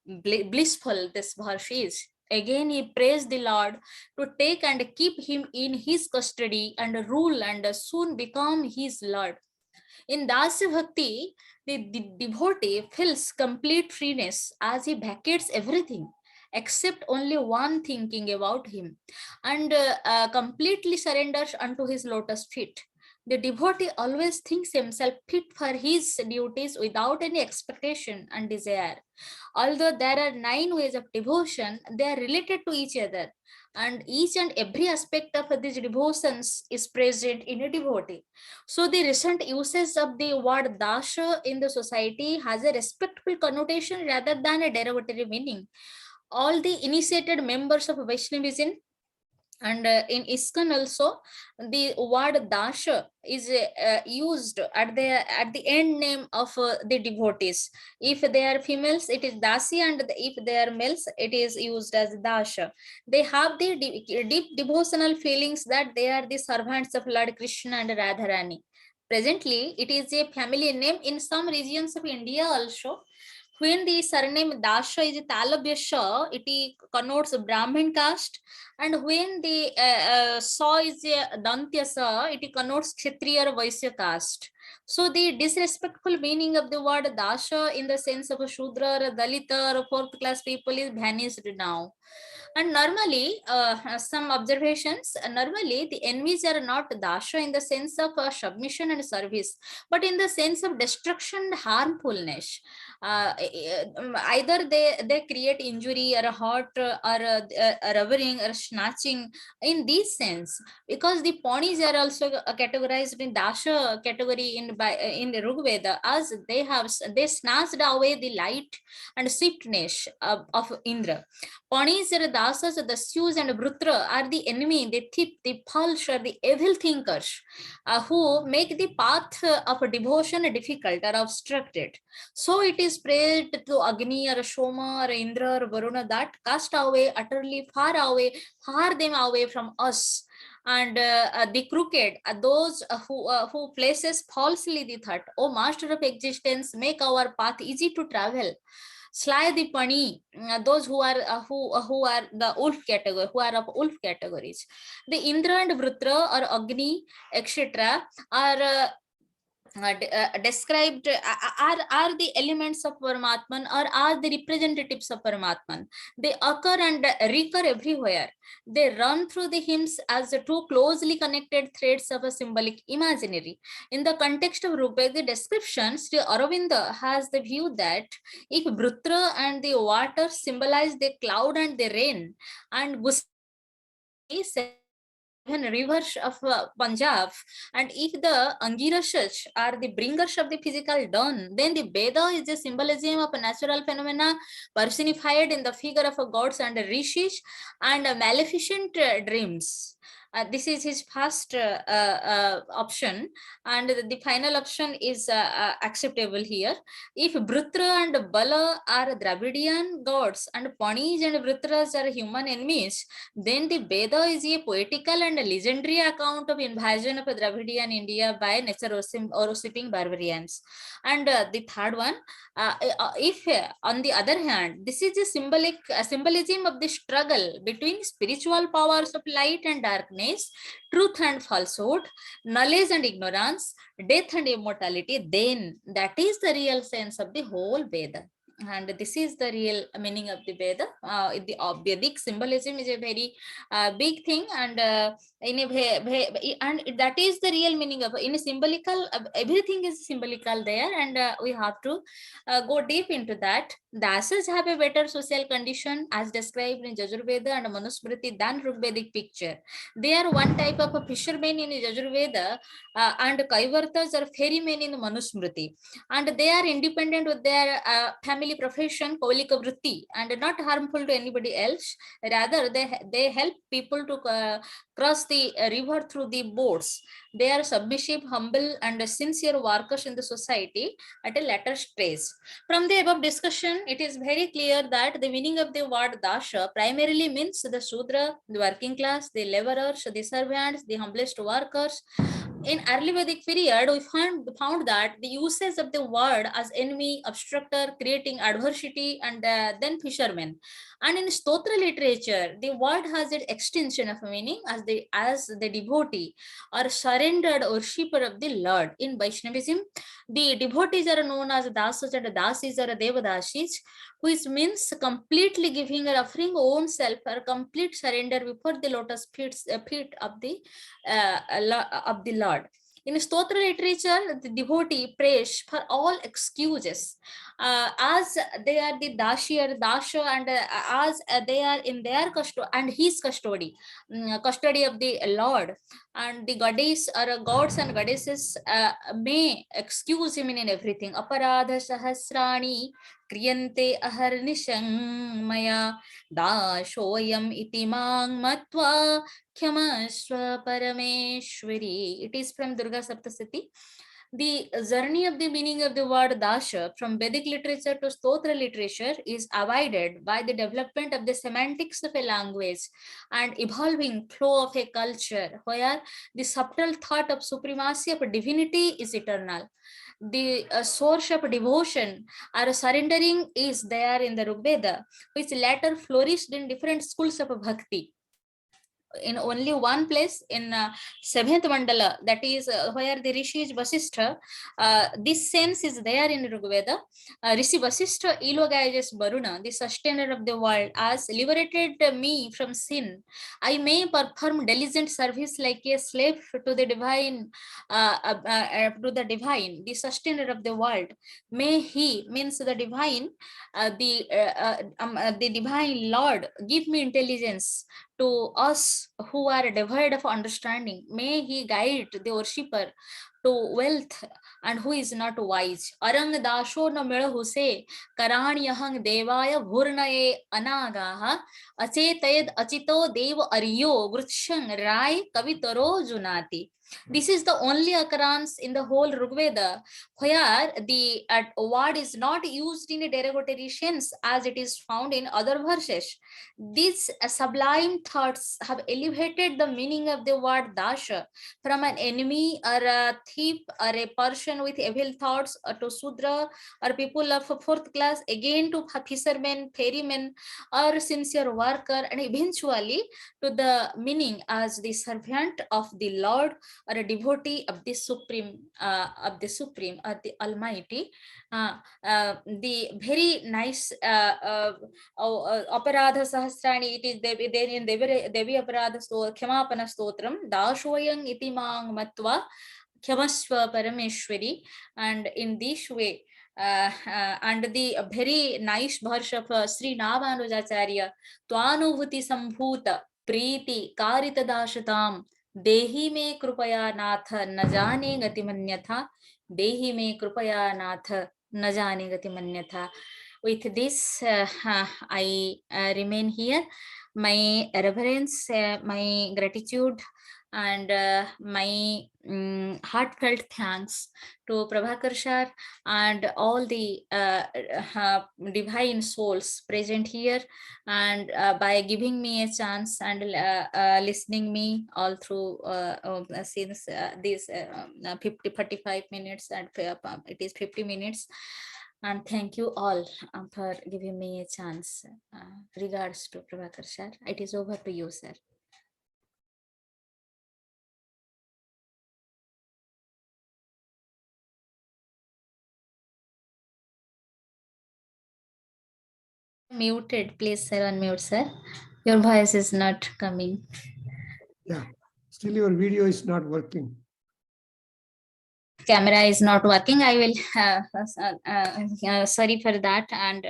blissful this verse is. Again, he praised the Lord to take and keep him in his custody and rule and soon become his Lord. In Dasya Bhakti, the devotee feels complete freeness as he vacates everything except only one thinking about him, and completely surrenders unto his lotus feet. The devotee always thinks himself fit for his duties without any expectation and desire. Although there are 9 ways of devotion, they are related to each other, and each and every aspect of these devotions is present in a devotee. So the recent usage of the word dasha in the society has a respectful connotation rather than a derogatory meaning. All the initiated members of Vaishnavism and in ISKCON also, the word dasha is used at the end name of the devotees. If they are females, it is dasi, and if they are males, it is used as dasha. They have the deep devotional feelings that they are the servants of Lord Krishna and Radharani. Presently, it is a family name in some regions of India also. When the surname Dasha is Talabhyasha, it connotes Brahmin caste, and when the Sa is Dantyasa, it connotes Kshatriya or Vaisya caste. So the disrespectful meaning of the word Dasha in the sense of a Shudra or a Dalita or 4th class people is vanished now. And normally, some observations, normally the enemies are not dasha in the sense of submission and service, but in the sense of destruction and harmfulness. Either they create injury or hurt or robbing or snatching in this sense, because the pawnis are also categorized in dasha category in the Rigveda, as they snatched away the light and swiftness of Indra. Pawnis are Dasas, the Dasyus and Brutra are the enemy, the thief, the false, or the evil thinkers who make the path of devotion difficult or obstructed. So it is prayed to Agni or Shoma or Indra or Varuna that cast away utterly far them away from us. And the crooked, those who places falsely the thought, O Master of existence, make our path easy to travel. Sly the pani, those who are the wolf category, who are of wolf categories. The Indra and Vrutra or Agni, etc., are described are the elements of Paramatman, or are the representatives of Paramatman. They occur and recur everywhere. They run through the hymns as the two closely connected threads of a symbolic imaginary. In the context of Rigvedic description, Sri Aurobindo has the view that if Brutra and the water symbolize the cloud and the rain, and rivers of Punjab, and if the Angirashas are the bringers of the physical dawn, then the Veda is the symbolism of natural phenomena personified in the figure of gods and rishis and maleficent dreams. This is his first option, and the final option is acceptable here. If Brutra and Bala are Dravidian gods and Panis and Vrutras are human enemies, then the Veda is a poetical and legendary account of invasion of Dravidian India by nature-worshipping barbarians. And the third one, if on the other hand, this is a symbolism of the struggle between spiritual powers of light and darkness, truth and falsehood, knowledge and ignorance, death and immortality, then that is the real sense of the whole Veda. And this is the real meaning of the Veda. The Vedic symbolism is a very big thing, and and that is the real meaning of in a symbolical. Everything is symbolical there, and we have to go deep into that. Dasas have a better social condition as described in Yajurveda and Manusmriti than Rigvedic picture. They are one type of a fisherman in Yajurveda, and Kaivartas are ferrymen in Manusmriti, and they are independent with their family profession, Kaulika Vritti, and not harmful to anybody else. Rather, they help people to cross the river through the boats. They are submissive, humble, and sincere workers in the society at a later stage. From the above discussion, it is very clear that the meaning of the word Dasha primarily means the Shudra, the working class, the laborers, the servants, the humblest workers. In early Vedic period, we found that the usage of the word as enemy, obstructor, creating adversity, and then fishermen. And in Stotra literature, the word has its extension of meaning as the devotee or surrendered worshipper of the Lord. In Vaishnavism, the devotees are known as Dasas and Dasis or Devadasis, which means completely giving or offering own self or complete surrender before the lotus feet of the Lord. In Stotra literature, the devotee prays for all excuses, as they are the Dashi or Dasha, and as they are in their custody and his custody of the Lord, and the goddess or gods and goddesses may excuse him in everything. Aparadha sahasrani kriyante aharnishang maya dashoyam iti mang matva Kyamaswa Parameshwari. It is from Durga Saptasati. The journey of the meaning of the word Dasha from Vedic literature to Stotra literature is avoided by the development of the semantics of a language and evolving flow of a culture where the subtle thought of supremacy of divinity is eternal. The source of devotion or surrendering is there in the Rigveda, which later flourished in different schools of bhakti. In only one place in seventh mandala, that is where the rishi is Vasishtha, this sense is there in Rigveda. Rishi Vasishtha eulogizes Varuna, the sustainer of the world, as liberated me from sin. I may perform diligent service like a slave to the divine, the sustainer of the world. May he, means the divine, the divine Lord, give me intelligence to us who are devoid of understanding. May he guide the worshipper to wealth and who is not wise. Arang dasho na mela huse karanyahang devaya bhurnaye anagaha achetayad achito deva aryo vrutshang rai kavitaro junati. This is the only occurrence in the whole Rigveda where the word is not used in a derogatory sense as it is found in other verses. These sublime thoughts have elevated the meaning of the word dasha from an enemy or a thief or a person with evil thoughts to Sudra or people of fourth class, again to fishermen, ferrymen or sincere worker, and eventually to the meaning as the servant of the Lord or a devotee of the Supreme or the Almighty. The very nice Aparadha Sahasrani, it is there in Devi Aparadha Khyamapana Stotram, Dashoyang Itimang Matva Kyamaswa Parameshwari, and in this way, and the very nice verse of Sri Navanujacharya, Tvanubhuti Sambhuta Preeti Karita Dashatam Dehi me Krupaya Nath Najane Gati Manyatha, Dehi me Krupaya Nath Najane Gati Manyatha. With this, I remain here. My reverence, my gratitude, and my heartfelt thanks to Prabhakar Sir and all the divine souls present here, and by giving me a chance and listening me all through since these 45 minutes, and it is 50 minutes. And thank you all for giving me a chance. Regards to Prabhakar Sir. It is over to you, sir. Muted, please, sir. Unmute, sir. Your voice is not coming. Yeah, still your video is not working. Camera is not working. I will sorry for that, and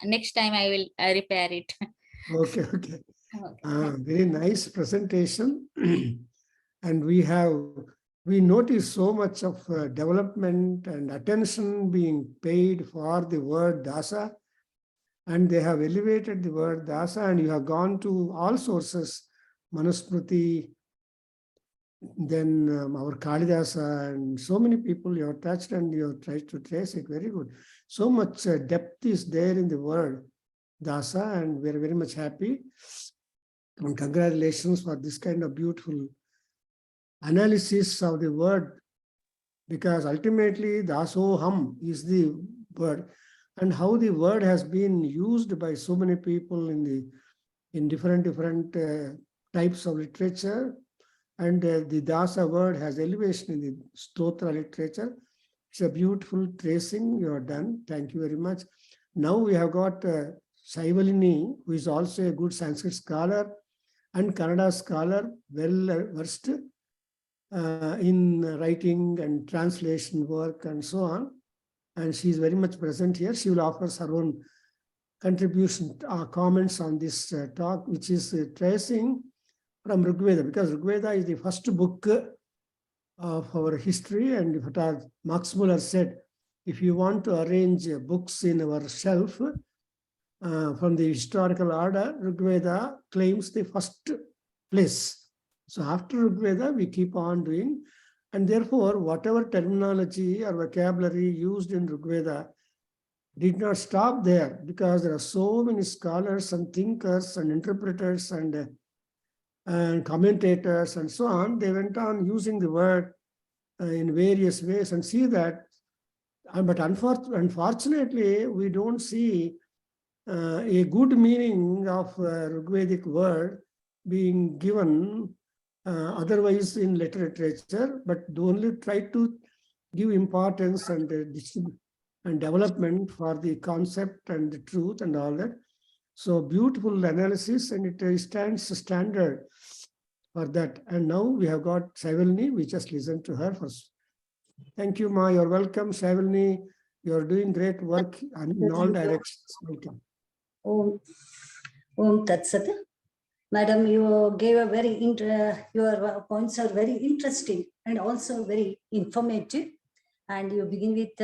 next time I will repair it. Okay, okay. Okay. Very nice presentation. And we notice so much of development and attention being paid for the word Dasa, and they have elevated the word Dasa, and you have gone to all sources, Manusmriti, then our Kalidasa, and so many people you have touched and you have tried to trace it. Very good. So much depth is there in the word Dasa, and we are very much happy. And congratulations for this kind of beautiful analysis of the word, because ultimately Dasoham is the word, and how the word has been used by so many people in different types of literature. And the Dasa word has elevation in the Stotra literature. It's a beautiful tracing you have done. Thank you very much. Now we have got Saivalini, who is also a good Sanskrit scholar and Kannada scholar, well versed in writing and translation work and so on. And she is very much present here. She will offer her own contribution, comments on this talk, which is tracing from Rigveda, because Rigveda is the first book of our history. And what Max Muller said, if you want to arrange books in our shelf from the historical order, Rigveda claims the first place. So after Rigveda, we keep on doing. And therefore, whatever terminology or vocabulary used in Rigveda did not stop there, because there are so many scholars and thinkers and interpreters and commentators and so on. They went on using the word in various ways, and see that. But unfortunately, we don't see a good meaning of Rigvedic word being given otherwise in literature, but only try to give importance and development for the concept and the truth and all that. So beautiful analysis, and it stands standard for that. And now we have got Saivalini. We just listen to her first. Thank you, Ma. You're welcome, Saivalini. You're doing great work in all directions. Welcome. Om Tat Sat. Madam, you gave a very your points are very interesting. and also very informative. And you begin with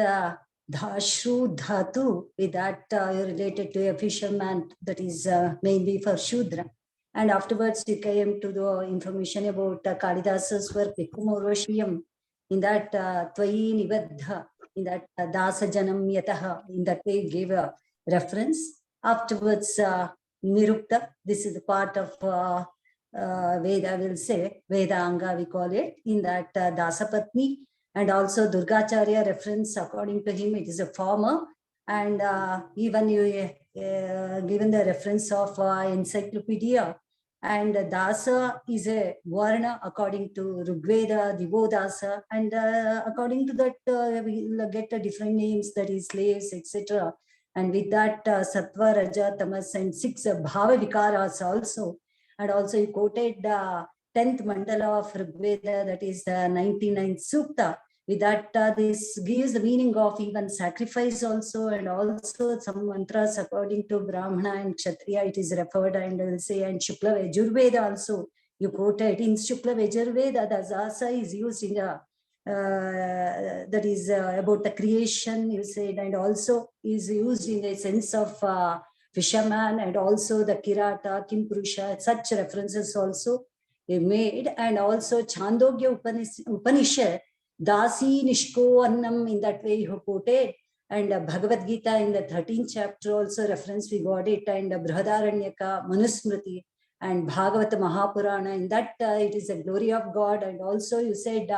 Dhashru Dhatu, with that you're related to a fisherman, that is mainly for Shudra. And afterwards you came to the information about Kalidasa's work, Vikumoroshiyam, in that Twayi Nibadha, in that Dasa Janam Yataha, in that way you gave a reference. Afterwards, Nirukta, this is the part of Veda, will say, Vedanga we call it, in that Dasa Patni, and also Durgacharya reference, according to him, it is a farmer. And even you given the reference of encyclopedia, and Dasa is a Varna according to Rigveda, Divodasa, and according to that we'll get different names, that is slaves, etc. And with that Sattva, Raja, Tamas, and 6 Bhava Vikaras also. And also he quoted the 10th mandala of Rigveda, that is the 99th Sukta. With that, this gives the meaning of even sacrifice also, and also some mantras according to Brahmana and Kshatriya, it is referred, and I will say, and Shukla Vajurveda also, you quoted. In Shukla Vajurveda, the Dasa is used in the, that is about the creation, you said, and also is used in the sense of fisherman, and also the Kirata, Kimpurusha, such references also made. And also Chandogya Upanishad, Dasi Nishko Annam, in that way you quoted. And Bhagavad Gita in the 13th chapter also reference we got it, and Brihadaranyaka, Manusmriti, and Bhagavata Mahapurana, in that it is a glory of God. And also you said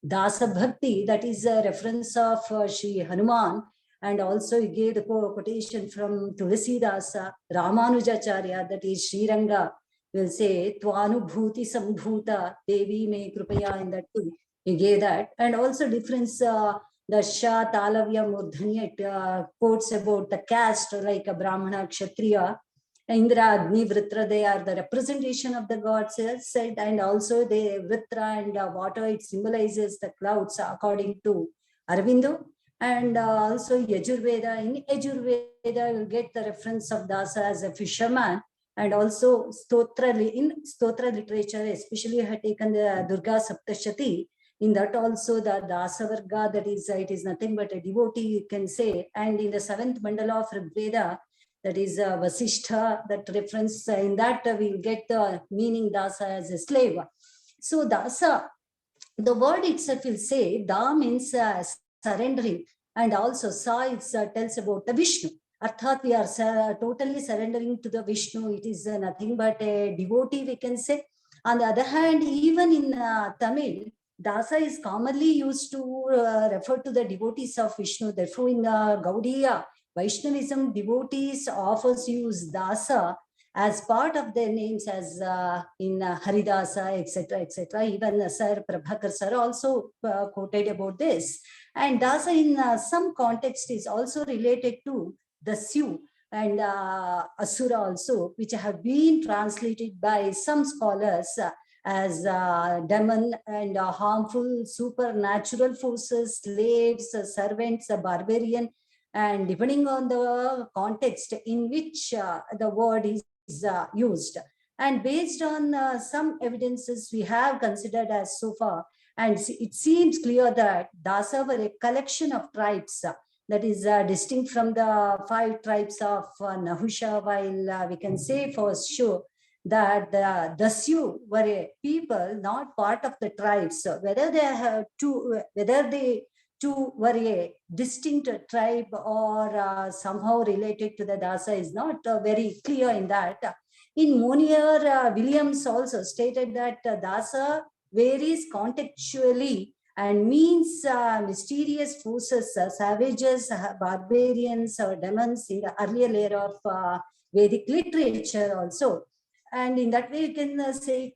Dasa Bhakti, that is a reference of Shree Hanuman. And also you gave the quotation from Tulasi Dasa, Ramanujacharya, that is Sri Ranga, will say, Tvanubhuti Sambhuta, Devi Me Krupaya, in that too. He gave that. And also difference, the Shah, Talavya, Murdhanya, quotes about the caste, like a Brahmana, Kshatriya, Indra, Agni, Vritra, they are the representation of the gods, said. And also the Vritra and water, it symbolizes the clouds according to Aravindo. And also Yajurveda, in Yajurveda, you get the reference of Dasa as a fisherman. And also Stotra, in Stotra literature, especially I had taken the Durga Saptashati. In that also the Dasa Varga, that is, it is nothing but a devotee, you can say. And in the 7th mandala of Rigveda, that is Vasishtha, that reference, in that we get the meaning Dasa as a slave. So Dasa, the word itself will say, Da means surrendering, and also Sa it tells about the Vishnu. Arthat, we are totally surrendering to the Vishnu. It is nothing but a devotee, we can say. On the other hand, even in Tamil, Dasa is commonly used to refer to the devotees of Vishnu. Therefore, in Gaudiya Vaishnavism, devotees often use Dasa as part of their names, as in Haridasa, etc., etc. Even Sir Prabhakar Sir also quoted about this. And Dasa in some context is also related to the Siu and Asura also, which have been translated by some scholars as demon and harmful supernatural forces, slaves, servants, barbarian, and depending on the context in which the word is used. And based on some evidences we have considered as so far, and it seems clear that Dasa were a collection of tribes that is distinct from the 5 tribes of Nahusha, while we can say for sure that the Dasyu were a people not part of the tribes. So whether they two were a distinct tribe or somehow related to the Dasa is not very clear in that. In Monier, Williams also stated that Dasa varies contextually and means mysterious forces, savages, barbarians, or demons in the earlier layer of Vedic literature also. And in that way, you can say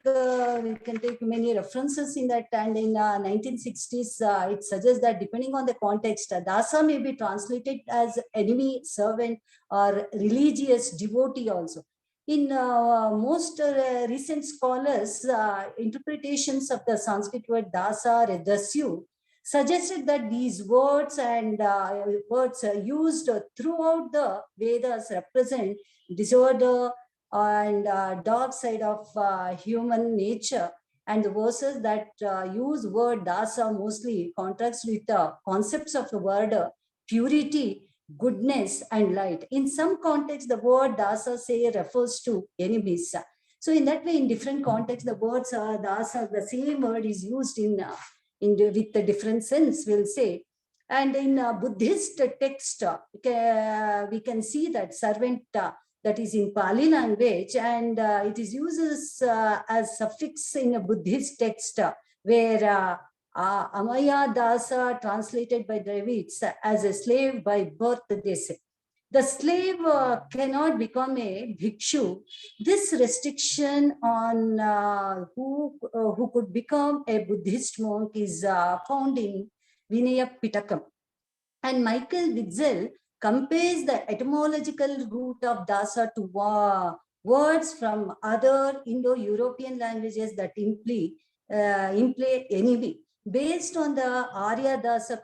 we can take many references in that. And in 1960s, it suggests that depending on the context, Dasa may be translated as enemy, servant, or religious devotee also. In most recent scholars, interpretations of the Sanskrit word Dasa or Dasyu suggested that these words and words used throughout the Vedas represent disorder and dark side of human nature. and the verses that use word dasa mostly contrast with the concepts of the word purity, goodness, and light. In some contexts, the word dasa say refers to enemies. So in that way, in different contexts, the words dasa, the same word is used with a different sense, we'll say. And in Buddhist text, we can see that servant that is in Pali language, and it is used as suffix in a Buddhist text where Amaya Dasa, translated by Dravids as a slave by birth, they say. The slave cannot become a bhikshu. This restriction on who could become a Buddhist monk is found in Vinaya Pitakam. And Michael Witzel compares the etymological root of dasa to words from other Indo-European languages that imply enemy. Based on the Arya-Dasa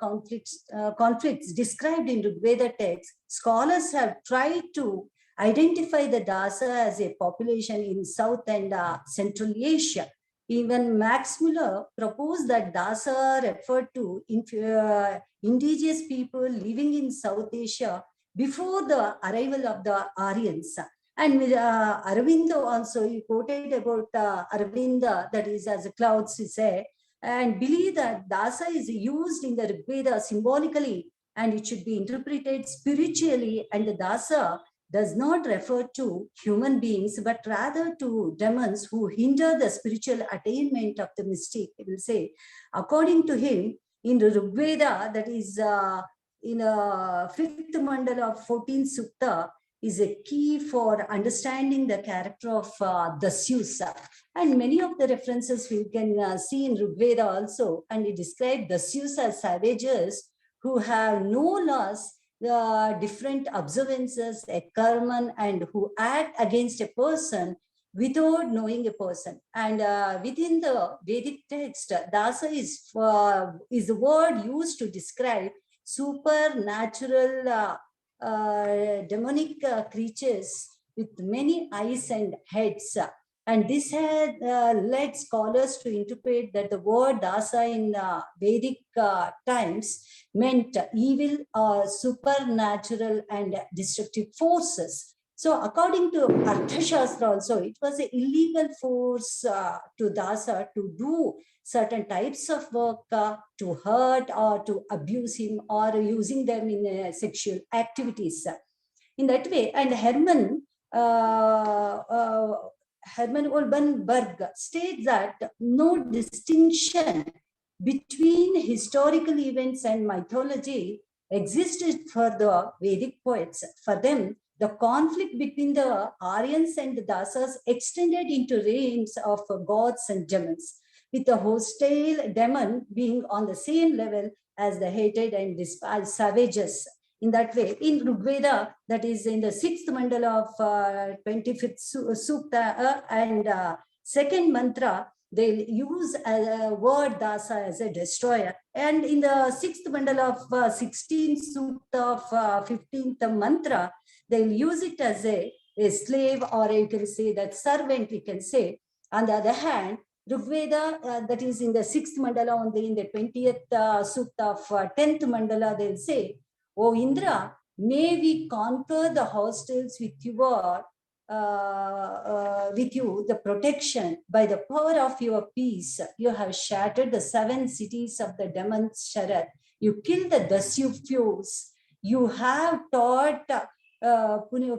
conflicts described in Veda texts, scholars have tried to identify the Dasa as a population in South and Central Asia. Even Max Muller proposed that Dasa referred to indigenous people living in South Asia before the arrival of the Aryans. And with Aravinda also, he quoted about Aravinda, that is as a clouds, he said, and believe that Dasa is used in the Veda symbolically, and it should be interpreted spiritually, and the Dasa does not refer to human beings, but rather to demons who hinder the spiritual attainment of the mystic. It will say, according to him, in the Veda, that is in a 5th mandala of 14th sukta, is a key for understanding the character of the Dasyus. And many of the references we can see in Rigveda also, and it describes the Dasyus as savages who have no laws, different observances, a karman, and who act against a person without knowing a person. And within the Vedic text, Dasa is the word used to describe supernatural demonic creatures with many eyes and heads. And this had led scholars to interpret that the word Dasa in Vedic times meant evil, supernatural, and destructive forces. So according to Arthashastra also, it was an illegal force to Dasa to do certain types of work, to hurt or to abuse him, or using them in sexual activities. In that way, and Herman Oldenburg states that no distinction between historical events and mythology existed for the Vedic poets. For them, the conflict between the Aryans and the Dasas extended into reigns of gods and demons, with the hostile demon being on the same level as the hated and despised savages. In that way, in Rigveda, that is in the 6th mandala of 25th sukta and second mantra, they'll use a word Dasa as a destroyer. And in the 6th mandala of 16th sukta of 15th mantra, they'll use it as a slave, or you can say that servant, we can say. On the other hand, Rigveda, that is in the 6th mandala, only in the 20th sukta of 10th mandala, they'll say, "O Indra, may we conquer the hostiles with your the protection. By the power of your peace, you have shattered the 7 cities of the demon Sharad. You killed the Dasyus. You have taught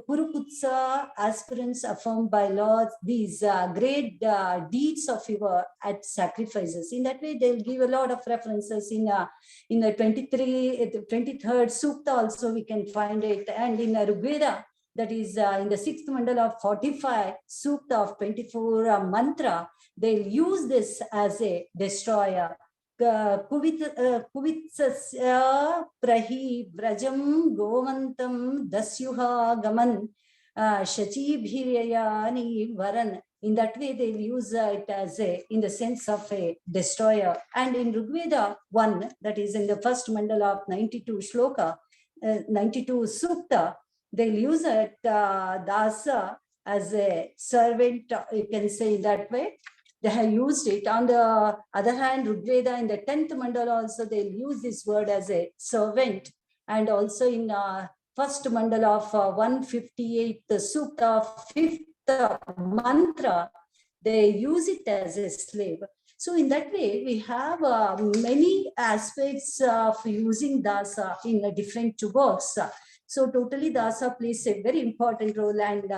Puruputsa aspirants affirmed by laws these great deeds of your at sacrifices." In that way, they'll give a lot of references in the 23rd sukta also we can find it, and in Rigveda, that is in the 6th mandala of 45 sukta of 24 mantra, they'll use this as a destroyer. Kuvitsasya prahi vrajam govantam dasyuha gaman shachibhirayani varan. In that way, they'll use it as in the sense of a destroyer. And in Rigveda 1, that is in the 1st mandala of 92 shloka, 92 sukta, they'll use it Dasa as a servant, you can say that way. they have used it. On the other hand, Rigveda in the 10th mandala also, they'll use this word as a servant. And also in first mandala of 158th Sukta, 5th mantra, they use it as a slave. So in that way, we have many aspects of using Dasa in different works. So totally Dasa plays a very important role, and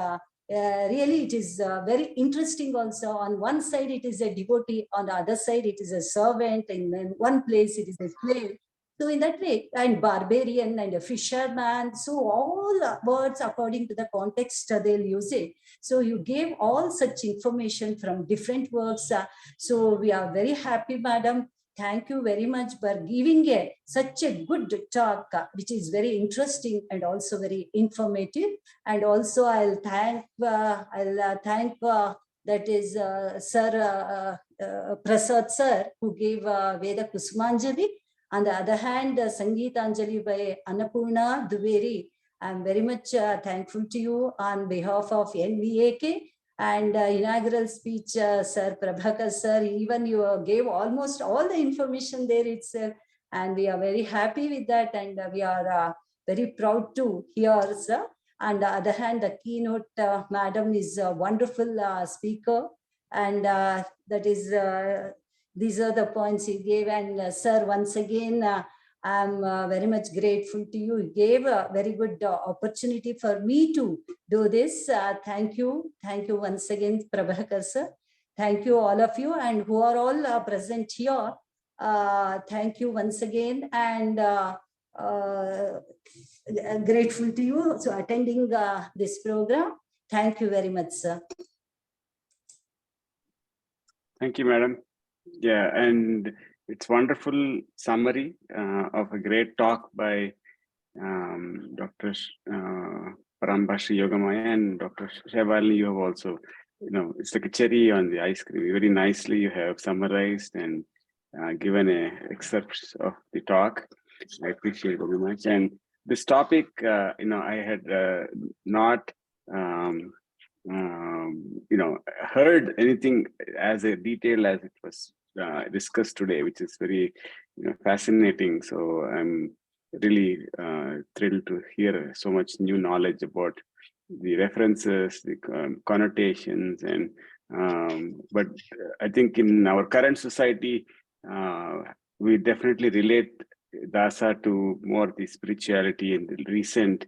really it is very interesting also. On one side, it is a devotee. On the other side, it is a servant. In one place, it is a slave. So in that way, and barbarian and a fisherman, so all words according to the context they'll use it. So you gave all such information from different works. So we are very happy, madam. Thank you very much for giving such a good talk, which is very interesting and also very informative. And also I'll thank that is Sir Prasad sir, who gave Veda Kusumanjali. On the other hand, Sangeetanjali by Annapurna Duveri. I'm very much thankful to you on behalf of NVAK. And inaugural speech, Sir Prabhakar sir, even you gave almost all the information there itself. And we are very happy with that. And we are very proud to hear, sir. On the other hand, the keynote madam is a wonderful speaker. And that is, these are the points you gave. And sir, once again, I'm very much grateful to you. You gave a very good opportunity for me to do this. Thank you. Thank you once again, Prabhakar sir. Thank you all of you, and who are all present here. Thank you once again, and grateful to you for attending this program. Thank you very much, sir. Thank you, madam. Yeah, and it's wonderful summary of a great talk by Dr. Paramba Shree Yogamaya and Dr. Shevalini. You have also, it's like a cherry on the ice cream. Very nicely you have summarized and given a excerpt of the talk. I appreciate it very much. And this topic, I had not, heard anything as a detail as it was discussed today, which is very fascinating. So I'm really thrilled to hear so much new knowledge about the references, the connotations, and but I think in our current society, we definitely relate Dasa to more the spirituality and the recent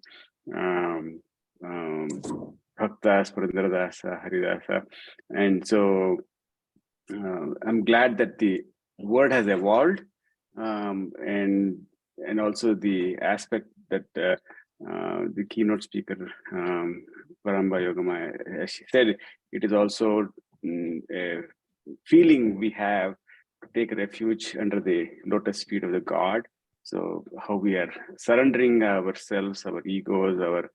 Bhaktas, Purandara Dasa, Haridasa, and so I'm glad that the word has evolved, and also the aspect that the keynote speaker, Paramba Yogamaya, she said, it is also a feeling we have to take refuge under the lotus feet of the God. So how we are surrendering ourselves, our egos, our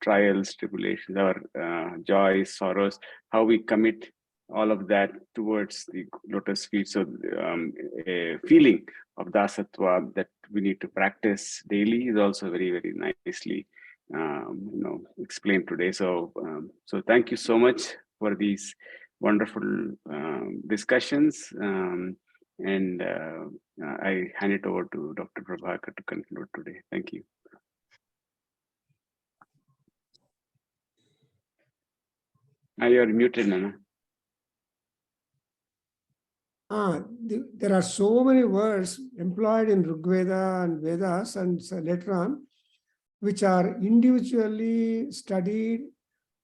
trials, tribulations, our joys, sorrows, how we commit all of that towards the lotus feet. So a feeling of dasatva that we need to practice daily is also very, very nicely explained today. So so thank you so much for these wonderful discussions, and I hand it over to Dr. Prabhakar to conclude today. Thank you. You are muted, Nana. There are so many words employed in Rigveda and Vedas and later on, which are individually studied,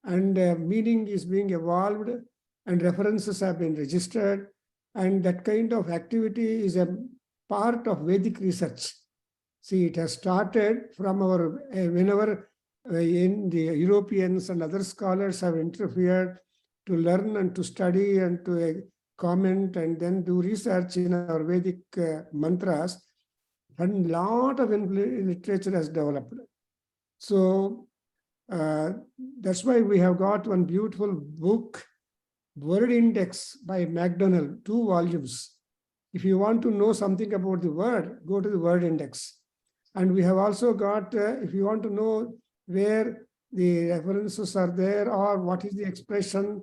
and meaning is being evolved, and references have been registered, and that kind of activity is a part of Vedic research. See, it has started from our, whenever in the Europeans and other scholars have interfered to learn and to study and to comment and then do research in our Vedic mantras, and a lot of literature has developed. So that's why we have got one beautiful book, Word Index by MacDonald, 2 volumes. If you want to know something about the word, go to the Word Index. And we have also got, if you want to know where the references are there or what is the expression,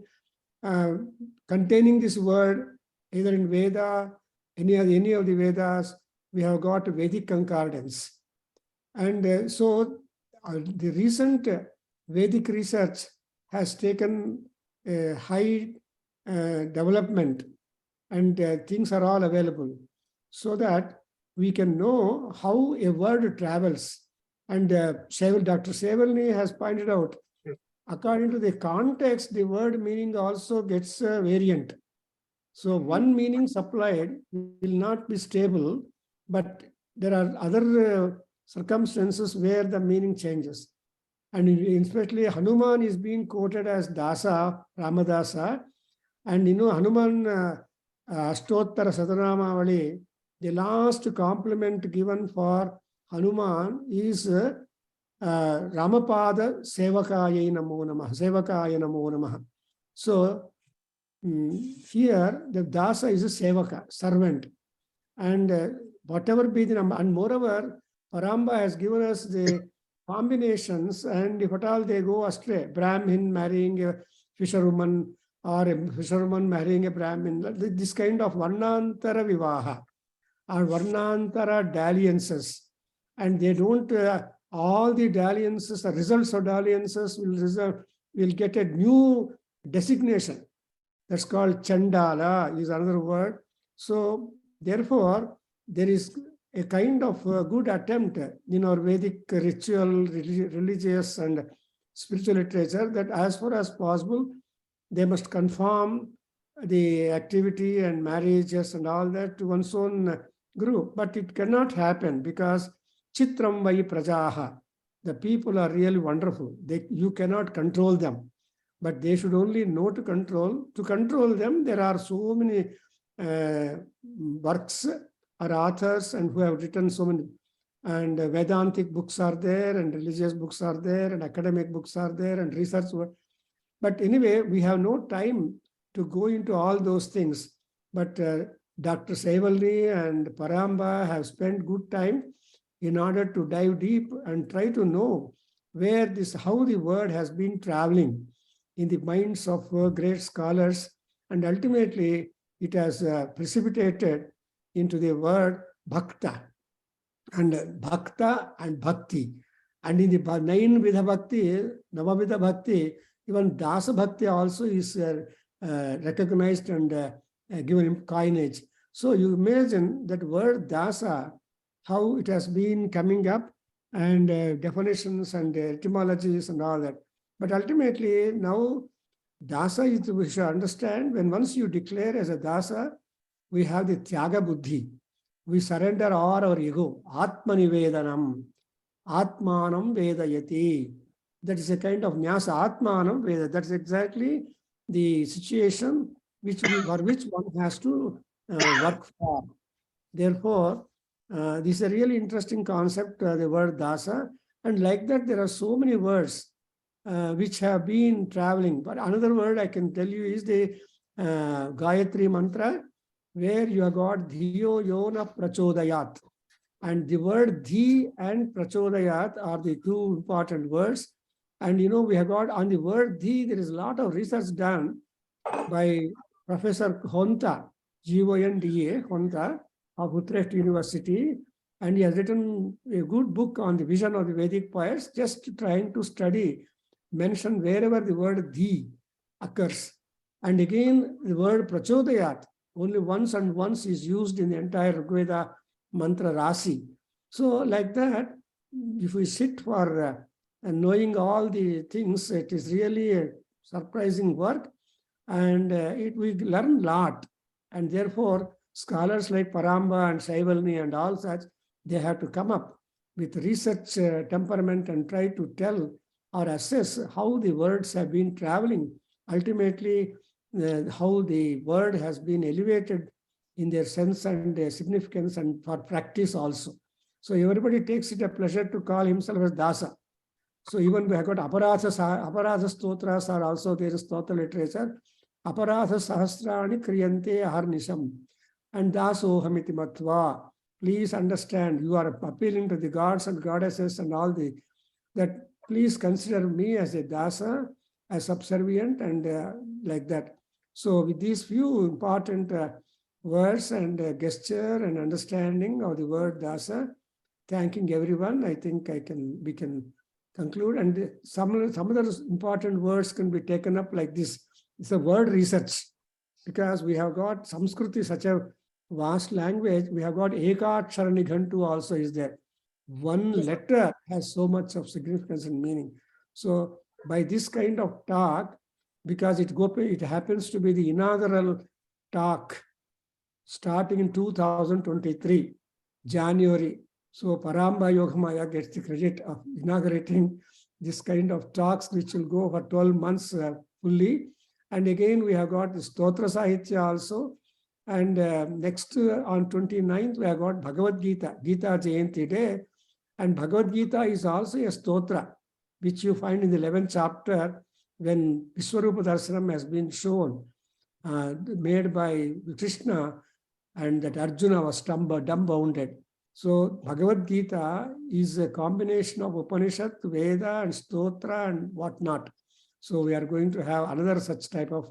containing this word, either in Veda, any of the Vedas, we have got Vedic concordance. And so the recent Vedic research has taken a high development, and things are all available so that we can know how a word travels. And Dr. Sevalny has pointed out, according to the context, the word meaning also gets variant. So one meaning supplied will not be stable, but there are other circumstances where the meaning changes. And especially Hanuman is being quoted as Dasa, Ramadasa. And Hanuman Ashtottara Satanamavali, the last compliment given for Hanuman is Ramapada Sevakaya Namo Namah, Sevakaya Namo Namah. So here the Dasa is a Sevaka, servant. And whatever be the number, and moreover, Paramba has given us the combinations, and if at all they go astray, Brahmin marrying a fisherwoman or a fisherwoman marrying a Brahmin, this kind of Varnantara Vivaha or Varnantara dalliances, and they don't, all the dalliances, the results of dalliances will get a new designation. That's called Chandala, is another word. So therefore, there is a kind of good attempt in our Vedic ritual, religious and spiritual literature that as far as possible, they must conform the activity and marriages and all that to one's own group. But it cannot happen because Chitram Vai Prajaha, the people are really wonderful. You cannot control them, but they should only know to control. To control them, there are so many works or authors and who have written so many, and Vedantic books are there, and religious books are there, and academic books are there, and research work. But anyway, we have no time to go into all those things. But Dr. Sevalny and Paramba have spent good time in order to dive deep and try to know how the word has been traveling in the minds of great scholars, and ultimately it has precipitated into the word bhakta and bhakta and bhakti. And in the 9 Vidha Bhakti, Navavidha Bhakti, even Dasa Bhakti also is recognized and given coinage. So you imagine that word Dasa, how it has been coming up, and definitions and etymologies and all that. But ultimately now Dasa is, we should understand, when once you declare as a Dasa, we have the Tyaga Buddhi. We surrender all our ego. Atmani Vedanam. Atmanam Vedayati. That is a kind of Nyasa. Atmanam Veda. That's exactly the situation for which one has to work for. Therefore, this is a really interesting concept, the word Dasa. And like that, there are so many words which have been traveling. But another word I can tell you is the Gayatri Mantra, where you have got Dhiyo Yona Prachodayat. And the word Dhi and Prachodayat are the two important words. And we have got on the word Dhi, there is a lot of research done by Professor Honta, G-O-N-D-A, Honta, of Utrecht University. And he has written a good book on the vision of the Vedic poets, just trying to mention wherever the word Dhi occurs. And again, the word Prachodayat, only once and once is used in the entire Rigveda mantra Rasi. So like that, if we sit for knowing all the things, it is really a surprising work, and we learn a lot. And therefore, scholars like Paramba and Sevalny and all such, they have to come up with research temperament and try to tell or assess how the words have been traveling. Ultimately, how the word has been elevated in their sense and their significance, and for practice also. So everybody takes it a pleasure to call himself as Dasa. So even we have got Aparatha Stotras are also there in Stotra literature. Aparatha Sahasrani Kriyante Aharnisham. And Dasohamiti Matva. Please understand, you are appealing to the gods and goddesses and all that please consider me as a Dasa, as subservient, and like that. So with these few important words and gesture and understanding of the word Dasa, thanking everyone, I think we can conclude. And some other important words can be taken up like this. It's a word research, because we have got Sanskriti, such a vast language. We have got Ekakshara Nighantu also is there. One letter has so much of significance and meaning. So by this kind of talk, because it happens to be the inaugural talk starting in 2023, January. So Paramba Yogamaya gets the credit of inaugurating this kind of talks, which will go for 12 months fully. And again, we have got the Stotra Sahitya also. And next on 29th, we have got Bhagavad Gita, Gita Jayanti Day. And Bhagavad Gita is also a stotra, which you find in the 11th chapter when Vishwarupa Darshanam has been shown, made by Krishna, and that Arjuna was dumbfounded. So Bhagavad Gita is a combination of Upanishad, Veda, and Stotra and whatnot. So we are going to have another such type of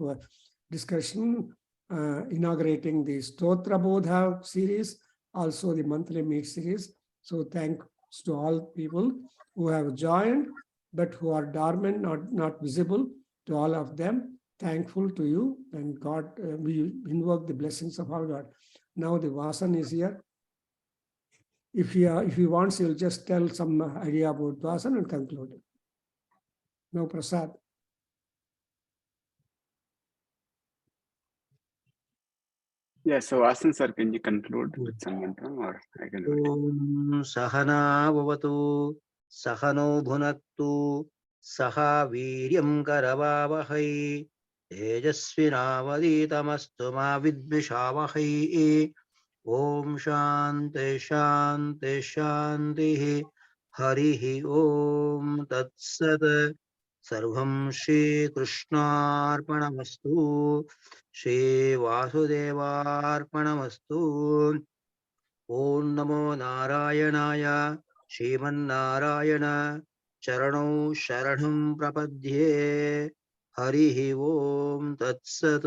discussion, inaugurating the Stotra Bodha series, also the monthly meet series. So thanks to all people who have joined, but who are dormant, not visible, to all of them. Thankful to you, and God, we invoke the blessings of our God. Now the Vasan is here. If he wants, he'll just tell some idea about Vasan and conclude it. Now Prasad. Yeah, so Vasan sir, can you conclude with some mantra, or I can do it? Om Sahana Bhavatu Sahano Bhunaktu Saha Viryam Karavavahai Tejasvinavaditamastu ma Vidvishavahai. Om Shanti Shanti Shanti Harihi Om Tat Sat. Sarvam Shri Krishnarpanamastu Shri Vasudevarpanamastu. Om Namo Narayanaaya Shriman Charanau Sharanam Prapadye Harihi Om Tat Sat.